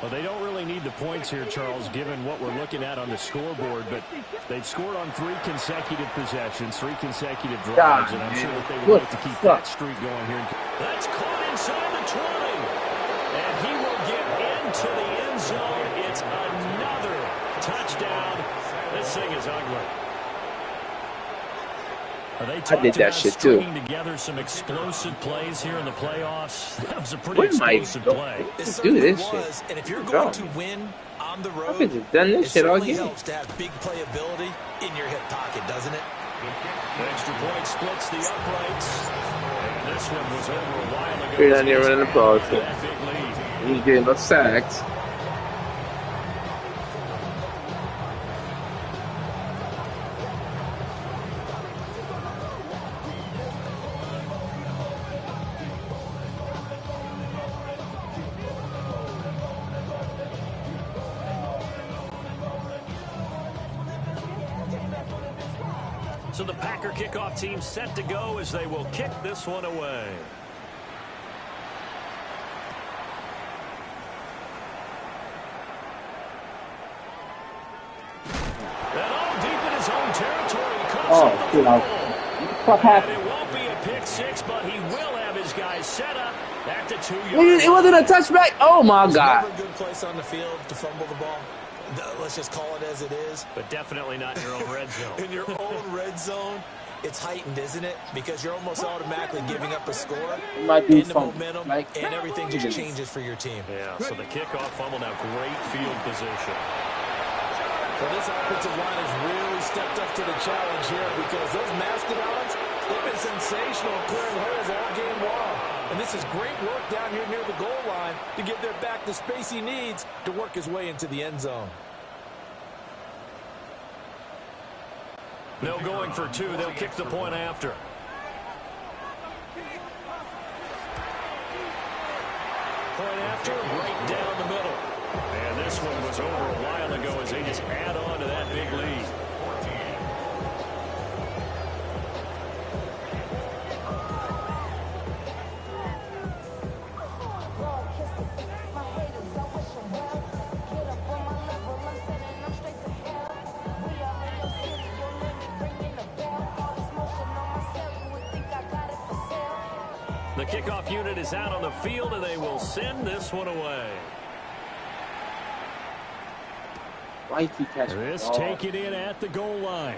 Well, they don't really need the points here, Charles, given what we're looking at on the scoreboard, but they've scored on 3 consecutive possessions, 3 consecutive drives, and I'm sure that they would like to keep that streak going here. That's caught inside the 20, and he will get into the end zone. It's another touchdown. This thing is ugly. I did that shit too. Together some explosive plays here in the playoffs. That was a pretty explosive play. Do this shit. And if you're going to win on the road, I could have done this shit all game. It helps to have big playability in your hip pocket, doesn't it? The extra point splits the uprights. And this one was over a while ago. You're down there running the ball. So That big lead. he's getting no sacks. So the Packer kickoff team set to go as they will kick this one away. And all deep in his own territory. Oh, you know, Stop passing. It won't be a pick six, but he will have his guys set up at the 2-yard. It wasn't a touchback. Oh my God. Never a good place on the field to fumble the ball. Let's just call it as it is. But definitely not in your own red zone. In your own red zone, it's heightened, isn't it? Because you're almost automatically giving up a score, Might be and the momentum, and everything just changes for your team. Yeah, so the kickoff fumble now, great field position. Well, this offensive line has really stepped up to the challenge here because those mastodons, they've been sensational clearing holes all game long. And this is great work down here near the goal line to give their back the space he needs to work his way into the end zone. No going for two. They'll kick the point after. Point after, right down the middle. And this one was over a while ago as they just add on to that big lead. The kickoff unit is out on the field, and they will send this one away. This taken in at the goal line.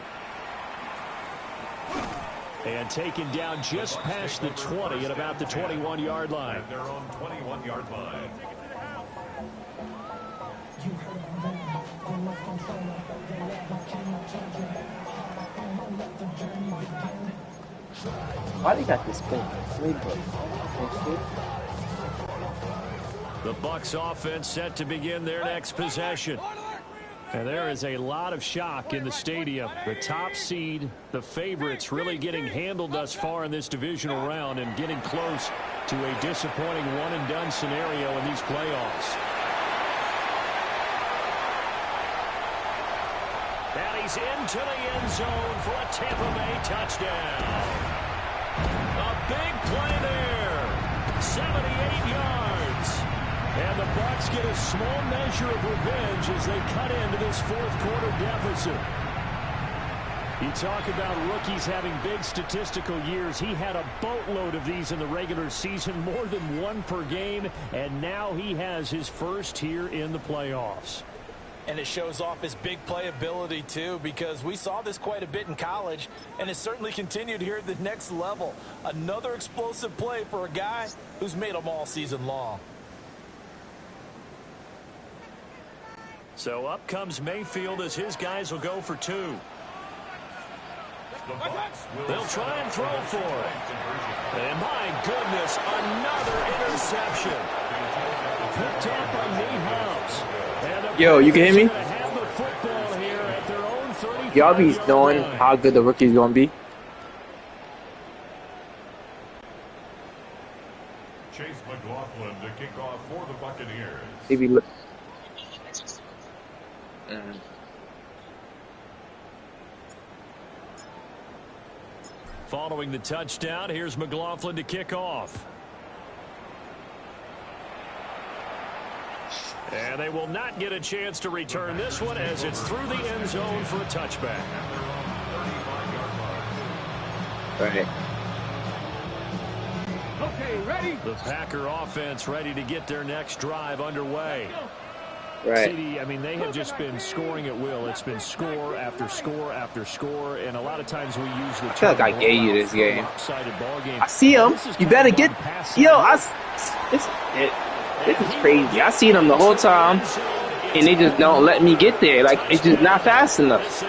And taken down just past the 20 at about the 21-yard line. At their own 21-yard line. Why they got this playbook? The Bucs offense set to begin their next possession. And there is a lot of shock in the stadium. The top seed, the favorites, really getting handled thus far in this divisional round and getting close to a disappointing one-and-done scenario in these playoffs. And he's into the end zone for a Tampa Bay touchdown. A big play there. 78 yards. And the Bucs get a small measure of revenge as they cut into this fourth quarter deficit. You talk about rookies having big statistical years. He had a boatload of these in the regular season, more than one per game, and now he has his first here in the playoffs. And it shows off his big play ability, too, because we saw this quite a bit in college, and it's certainly continued here at the next level. Another explosive play for a guy who's made them all season long. So up comes Mayfield as his guys will go for two. They'll try and throw for it. And my goodness, another interception. Picked up by Nate Hobbs. Yo, you can hear me? Y'all be knowing how good the rookie's gonna be. Chase McLaughlin to kick off for the Buccaneers. Maybe look. Following the touchdown, here's McLaughlin to kick off. And they will not get a chance to return this one as it's through the end zone for a touchback. Right. Okay, ready? The Packer offense ready to get their next drive underway. Right. CD, I mean, they have just been scoring at will. It's been score after score after score, and a lot of times we use the I feel like I gave you this game. Ball game. I see him. You better get. Yo, this is crazy. I seen him the whole time, and they just don't let me get there. Like, it's just not fast enough.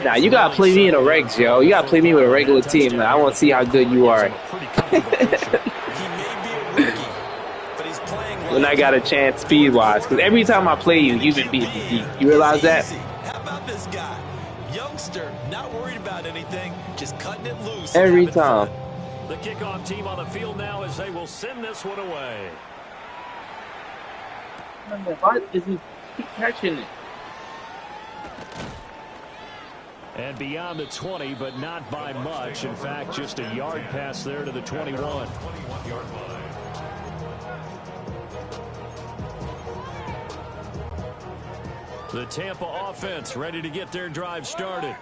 Nah, you gotta play me in the regs, yo. You gotta play me with a regular team. Man. I want to see how good you are. When I got a chance speed-wise, because every time I play you, you've been beating me. You realize that? How about this guy? Youngster, not worried about anything, just cutting it loose. Every time. The kickoff team on the field now as they will send this one away. Why is he keep catching it? And beyond the 20, but not by much. In fact, just a yard pass there to the 21. 21-yard line. The Tampa offense ready to get their drive started.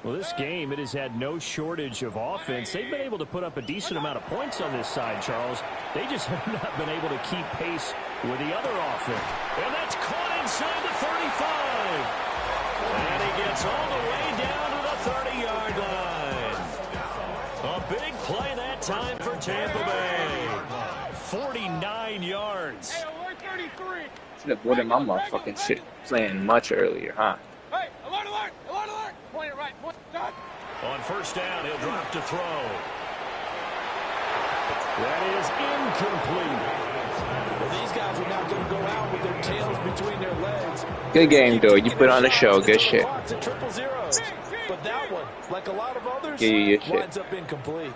Well, this game, it has had no shortage of offense. They've been able to put up a decent amount of points on this side, Charles. They just have not been able to keep pace with the other offense. And that's caught inside the 35. And he gets all the way down to the 30-yard line. A big play that time for Tampa Bay. 49 yards. Should have brought in my motherfucking shit playing much earlier, huh? Hey, alert, alert, alert, alert. Point it right, point it right. On first down, he'll drop to throw. That is incomplete. Well, these guys are not going to go out with their tails between their legs. Good game, though. You put on a show. Good shit. But that one, like a lot of others, Give you your shit. winds up incomplete.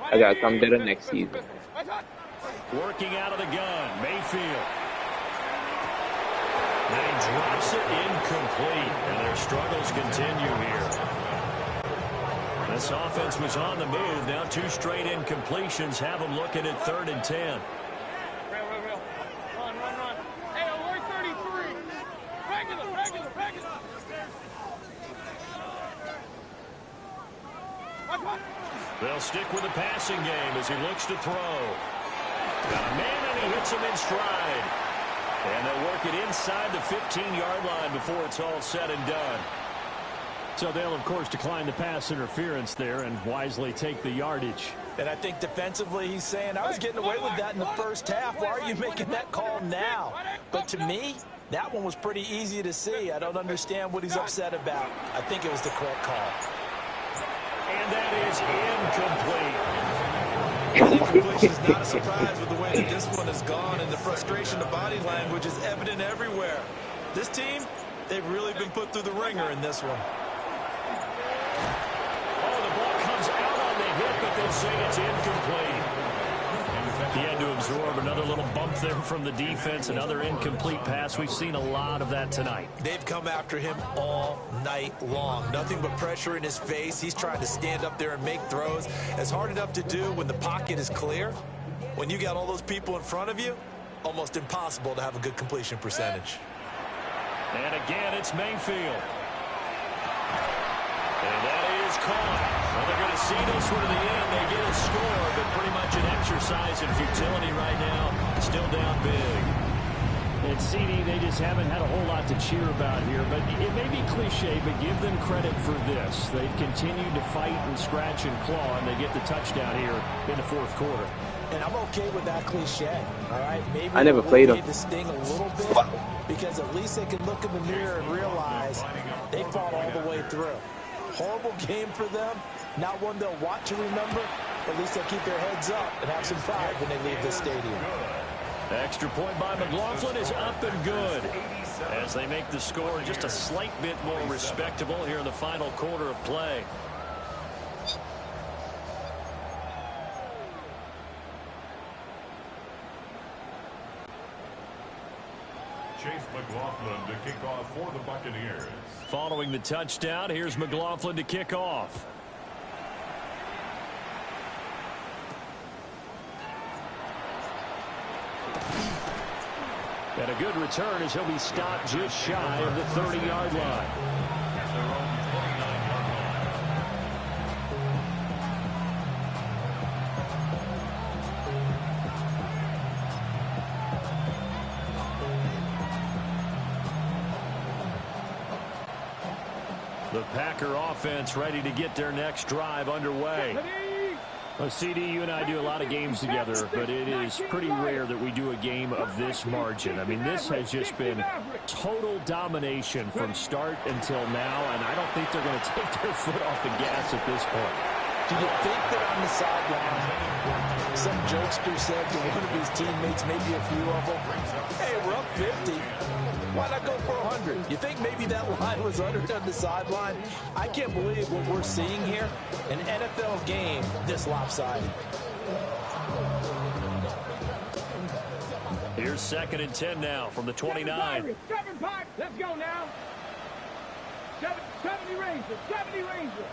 I gotta come better next season. Working out of the gun, Mayfield. Then he drops it incomplete, and their struggles continue here. This offense was on the move. Now 2 straight incompletions have them looking at 3rd and 10. Real. Run. Hey, alert 33. Regular. What? They'll stick with the passing game as he looks to throw. Got a man, and he hits him in stride. And they'll work it inside the 15-yard line before it's all said and done. So they'll, of course, decline the pass interference there and wisely take the yardage. And I think defensively he's saying, I was getting away with that in the first half. Why are you making that call now? But to me, that one was pretty easy to see. I don't understand what he's upset about. I think it was the correct call. And that is incomplete. Incompletion is not a surprise with the way that this one has gone, and the frustration of body language is evident everywhere. This team, they've really been put through the ringer in this one. Oh, the ball comes out on the hit, but they'll say it's incomplete. He had to absorb another little bump there from the defense, another incomplete pass. We've seen a lot of that tonight. They've come after him all night long. Nothing but pressure in his face. He's trying to stand up there and make throws. It's hard enough to do when the pocket is clear. When you got all those people in front of you, almost impossible to have a good completion percentage. And again, it's Mayfield. And that is caught. Well, they're going to see this one to the end. They get a score, but pretty much an exercise in futility right now. Still down big. And CD, they just haven't had a whole lot to cheer about here. But it may be cliche, but give them credit for this. They've continued to fight and scratch and claw, and they get the touchdown here in the 4th quarter. And I'm okay with that cliche, all right? Maybe I never played them. the sting a little bit, because at least they can look in the mirror and realize they fought all the way through. Horrible game for them, not one they'll want to remember, but at least they'll keep their heads up and have some pride when they leave this stadium. Extra point by McLaughlin is up and good as they make the score just a slight bit more respectable here in the final quarter of play. Chase McLaughlin to kick off for the Buccaneers. Following the touchdown, here's McLaughlin to kick off. And a good return as he'll be stopped just shy of the 30-yard line. The Packer offense ready to get their next drive underway. Well, CD, you and I do a lot of games together, but it is pretty rare that we do a game of this margin. I mean, this has just been total domination from start until now, and I don't think they're going to take their foot off the gas at this point. Do you think that on the sideline, some jokester said to one of his teammates, maybe a few of them, hey, we're up 50. Why not go for 100? You think maybe that line was uttered on the sideline? I can't believe what we're seeing here. An NFL game this lopsided. Here's 2nd and 10 now from the 29. 7-5. Let's go now. 70 Rangers. 70 Rangers.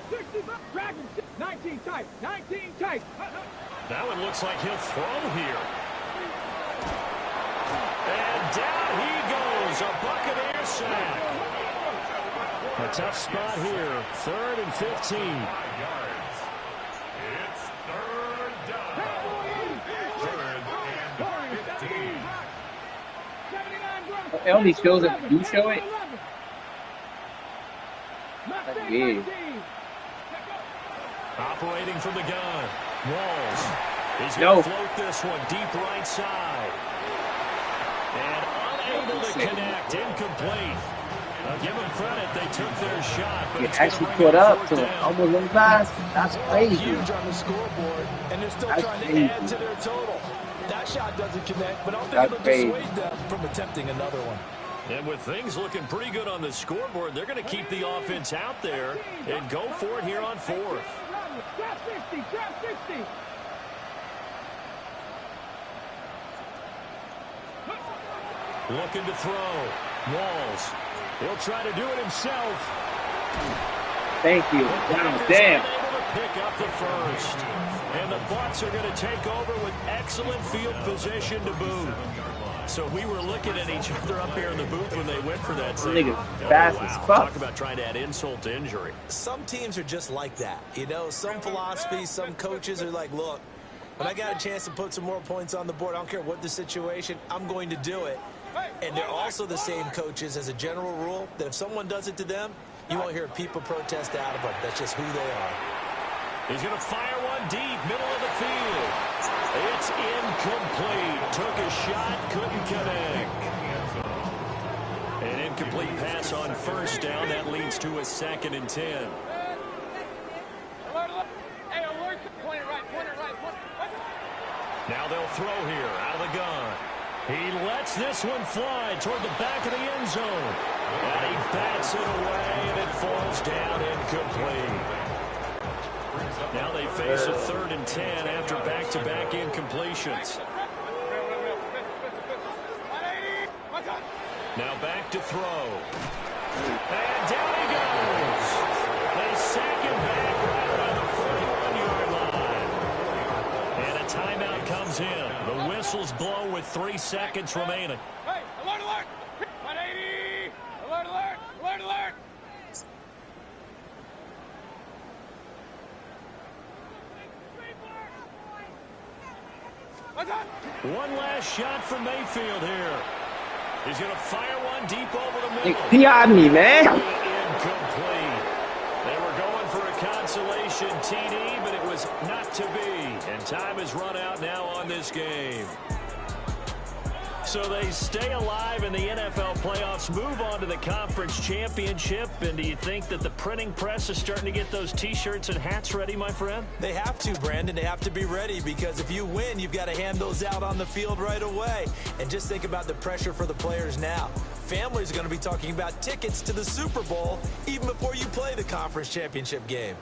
65. Dragon. 19 tight. 19 tight. That one looks like he'll throw here. And down he goes falls. A Buccaneer sack. A tough spot here. 3rd and 15. It's 3rd down. 3rd and 15. It only shows if you show it. That's weird. Operating from the gun. Walls. He's going to float this one deep right side. And unable to connect. Incomplete. Give them credit. They took their shot. But It actually caught up to him. Almost went past. That's crazy. Huge on the scoreboard, and they're still trying to add to their total. That shot doesn't connect, but I don't think it'll dissuade them from attempting another one. And with things looking pretty good on the scoreboard, they're going to keep the offense out there and go for it here on 4th. Trap 60, trap 60. Looking to throw. Walls. He'll try to do it himself. Thank you. Damn. Able to pick up the first. And the Bucs are going to take over with excellent field position to boot. So we were looking at each other up here in the booth when they went for that. Nigga, fast as fuck. Talk about trying to add insult to injury. Some teams are just like that. You know, some philosophies, some coaches are like, look, when I got a chance to put some more points on the board, I don't care what the situation, I'm going to do it. And they're also the same coaches as a general rule that if someone does it to them, you won't hear people protest out of it. That's just who they are. He's going to fire one deep, middle of the field. It's incomplete. Took a shot, couldn't connect. An incomplete pass on 1st down. That leads to a 2nd and 10. Now they'll throw here out of the gun. He lets this one fly toward the back of the end zone. And he bats it away, and it falls down incomplete. Now they face a 3rd and 10 after back-to-back incompletions. Now back to throw. And down he goes. They sack him back right around the 41-yard line. And a timeout comes in. The whistles blow with 3 seconds remaining. Hey, alert, alert! 180! Alert, alert! Alert, alert! One last shot from Mayfield here. He's going to fire one deep over the middle. He had me, man. Incomplete. They were going for a consolation TD, but it was not to be. And time has run out now on this game. So they stay alive in the NFL playoffs, move on to the conference championship. And do you think that the printing press is starting to get those T-shirts and hats ready, my friend? They have to, Brandon. They have to be ready because if you win, you've got to hand those out on the field right away. And just think about the pressure for the players now. Families are going to be talking about tickets to the Super Bowl even before you play the conference championship game.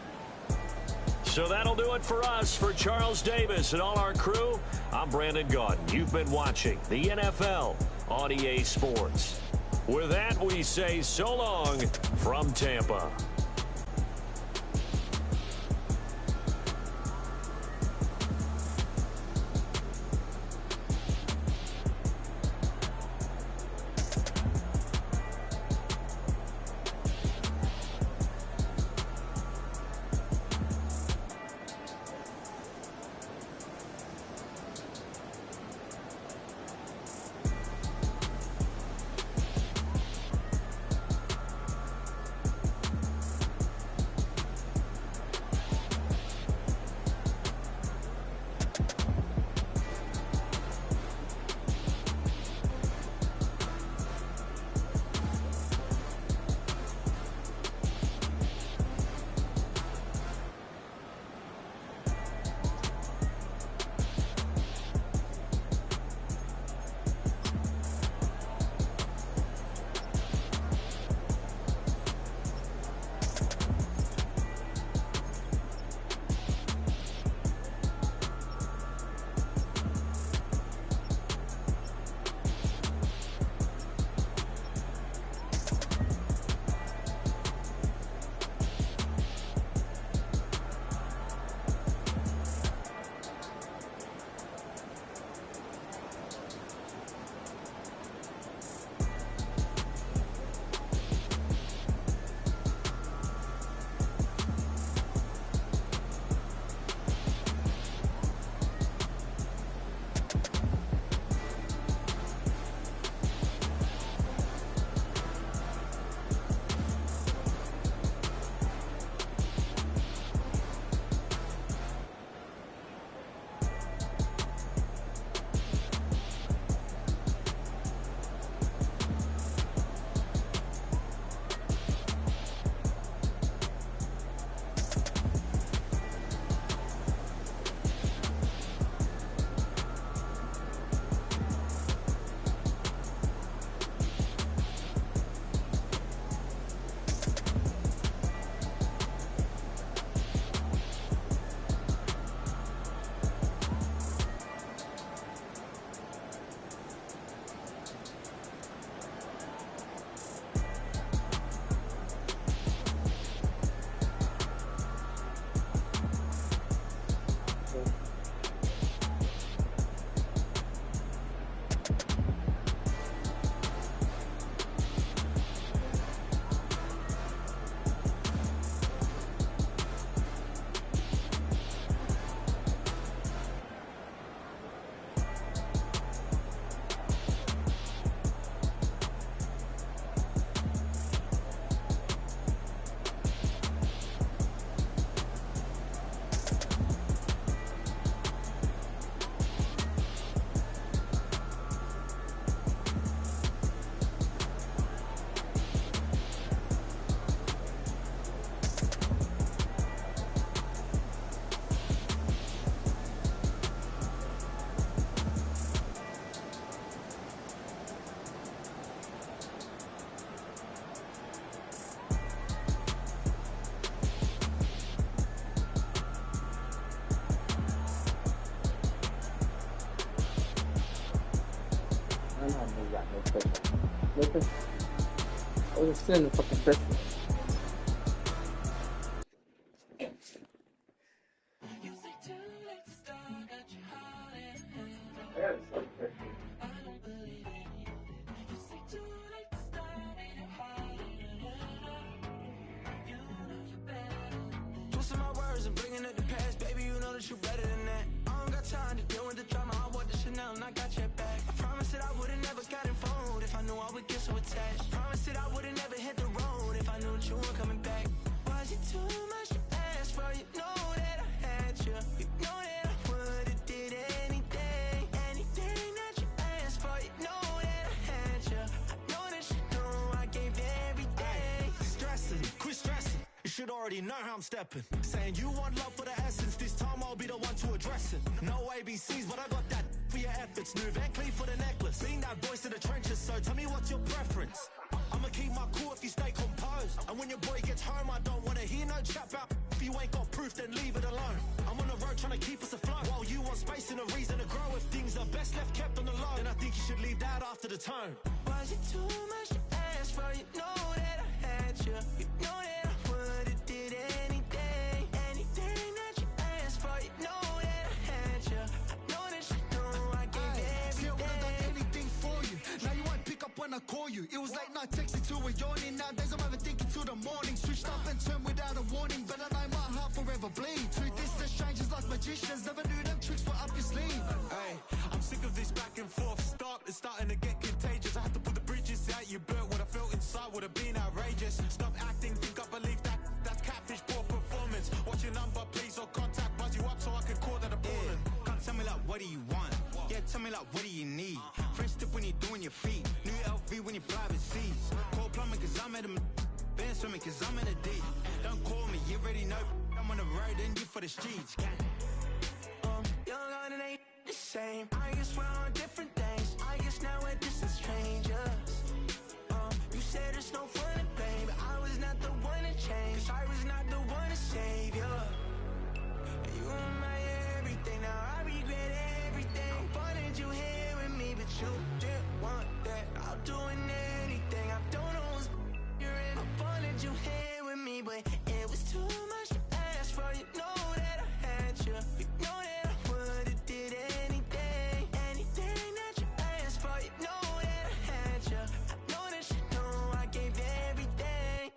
So that'll do it for us. For Charles Davis and all our crew, I'm Brandon Gaudin. You've been watching the NFL on EA Sports. With that, we say so long from Tampa. Listen, I was still in the fucking person. Twisting my words and bringing up the past, baby, you know that you better than that. I don't got time to deal with the drama. I want the Chanel and I got your back. I promised that I would've never gotten phone if I knew I would get so attached. I promised that I would've never hit the road if I knew that you weren't coming back. Was it too much to ask for? You know that I had you. You know that I would've did anything, anything that you asked for. You know that I had you. I know that you know I gave everything. Stressing, quit stressing. You should already know how I'm stepping. Saying you want love for the essence. This time I'll be the one to address it. No ABCs, but I got that for your efforts. New Van Cleef for the necklace. Being that voice in the trenches, so tell me what's your preference. I'ma keep my cool if you stay composed. And when your boy gets home, I don't wanna hear no chat about. If you ain't got proof, then leave it alone. I'm on the road trying to keep us afloat. While you want space and a reason to grow. If things are best left kept on the low, then I think you should leave that after the tone. Was it too much to ask for? You know that I had you. You know that I would've did anything, anything that you asked for. You know that I had you. I know that you know I gave everything. See, I would've done anything for you. Now you won't pick up when I call you. It was late night texting till we're yawning. Nowadays I'm overthinking till the morning. Switched up and turned without a warning, but I know my heart forever bleeds. Two distant strangers like magicians. Never knew them tricks were up your sleeve. Hey, I'm sick of this back and forth. Stop, it's starting to get contagious. I had to put the bridges out you built. What I felt inside would have been outrageous. Stop acting, think I believe that. That's catfish, poor performance. Watch your number, please, or contact. Buzz you up so I can call that appalling. Can't tell me like, what do you want? Yeah, tell me like, what do you need? Fresh tip when you're doing your feet. New LV when you fly overseas. Call plumbing cause I'm at a been swimming cause I'm in a deep. Don't call me, you already know. I'm on the road and you for the streets. Young on and ain't the same. I guess we're on different things. I guess now we're distant strangers. You said there's no fun to blame, but I was not the one to change. Cause I was not the one to save you. You were my everything, now I regret everything. I wanted you here with me, but you didn't want that. I'll do anything, I don't know what's you're in. I wanted you here with me, but it was too much to ask for. You know that I had you. You know that I would've did anything, anything that you asked for. You know that I had you. I know that you know I gave everything.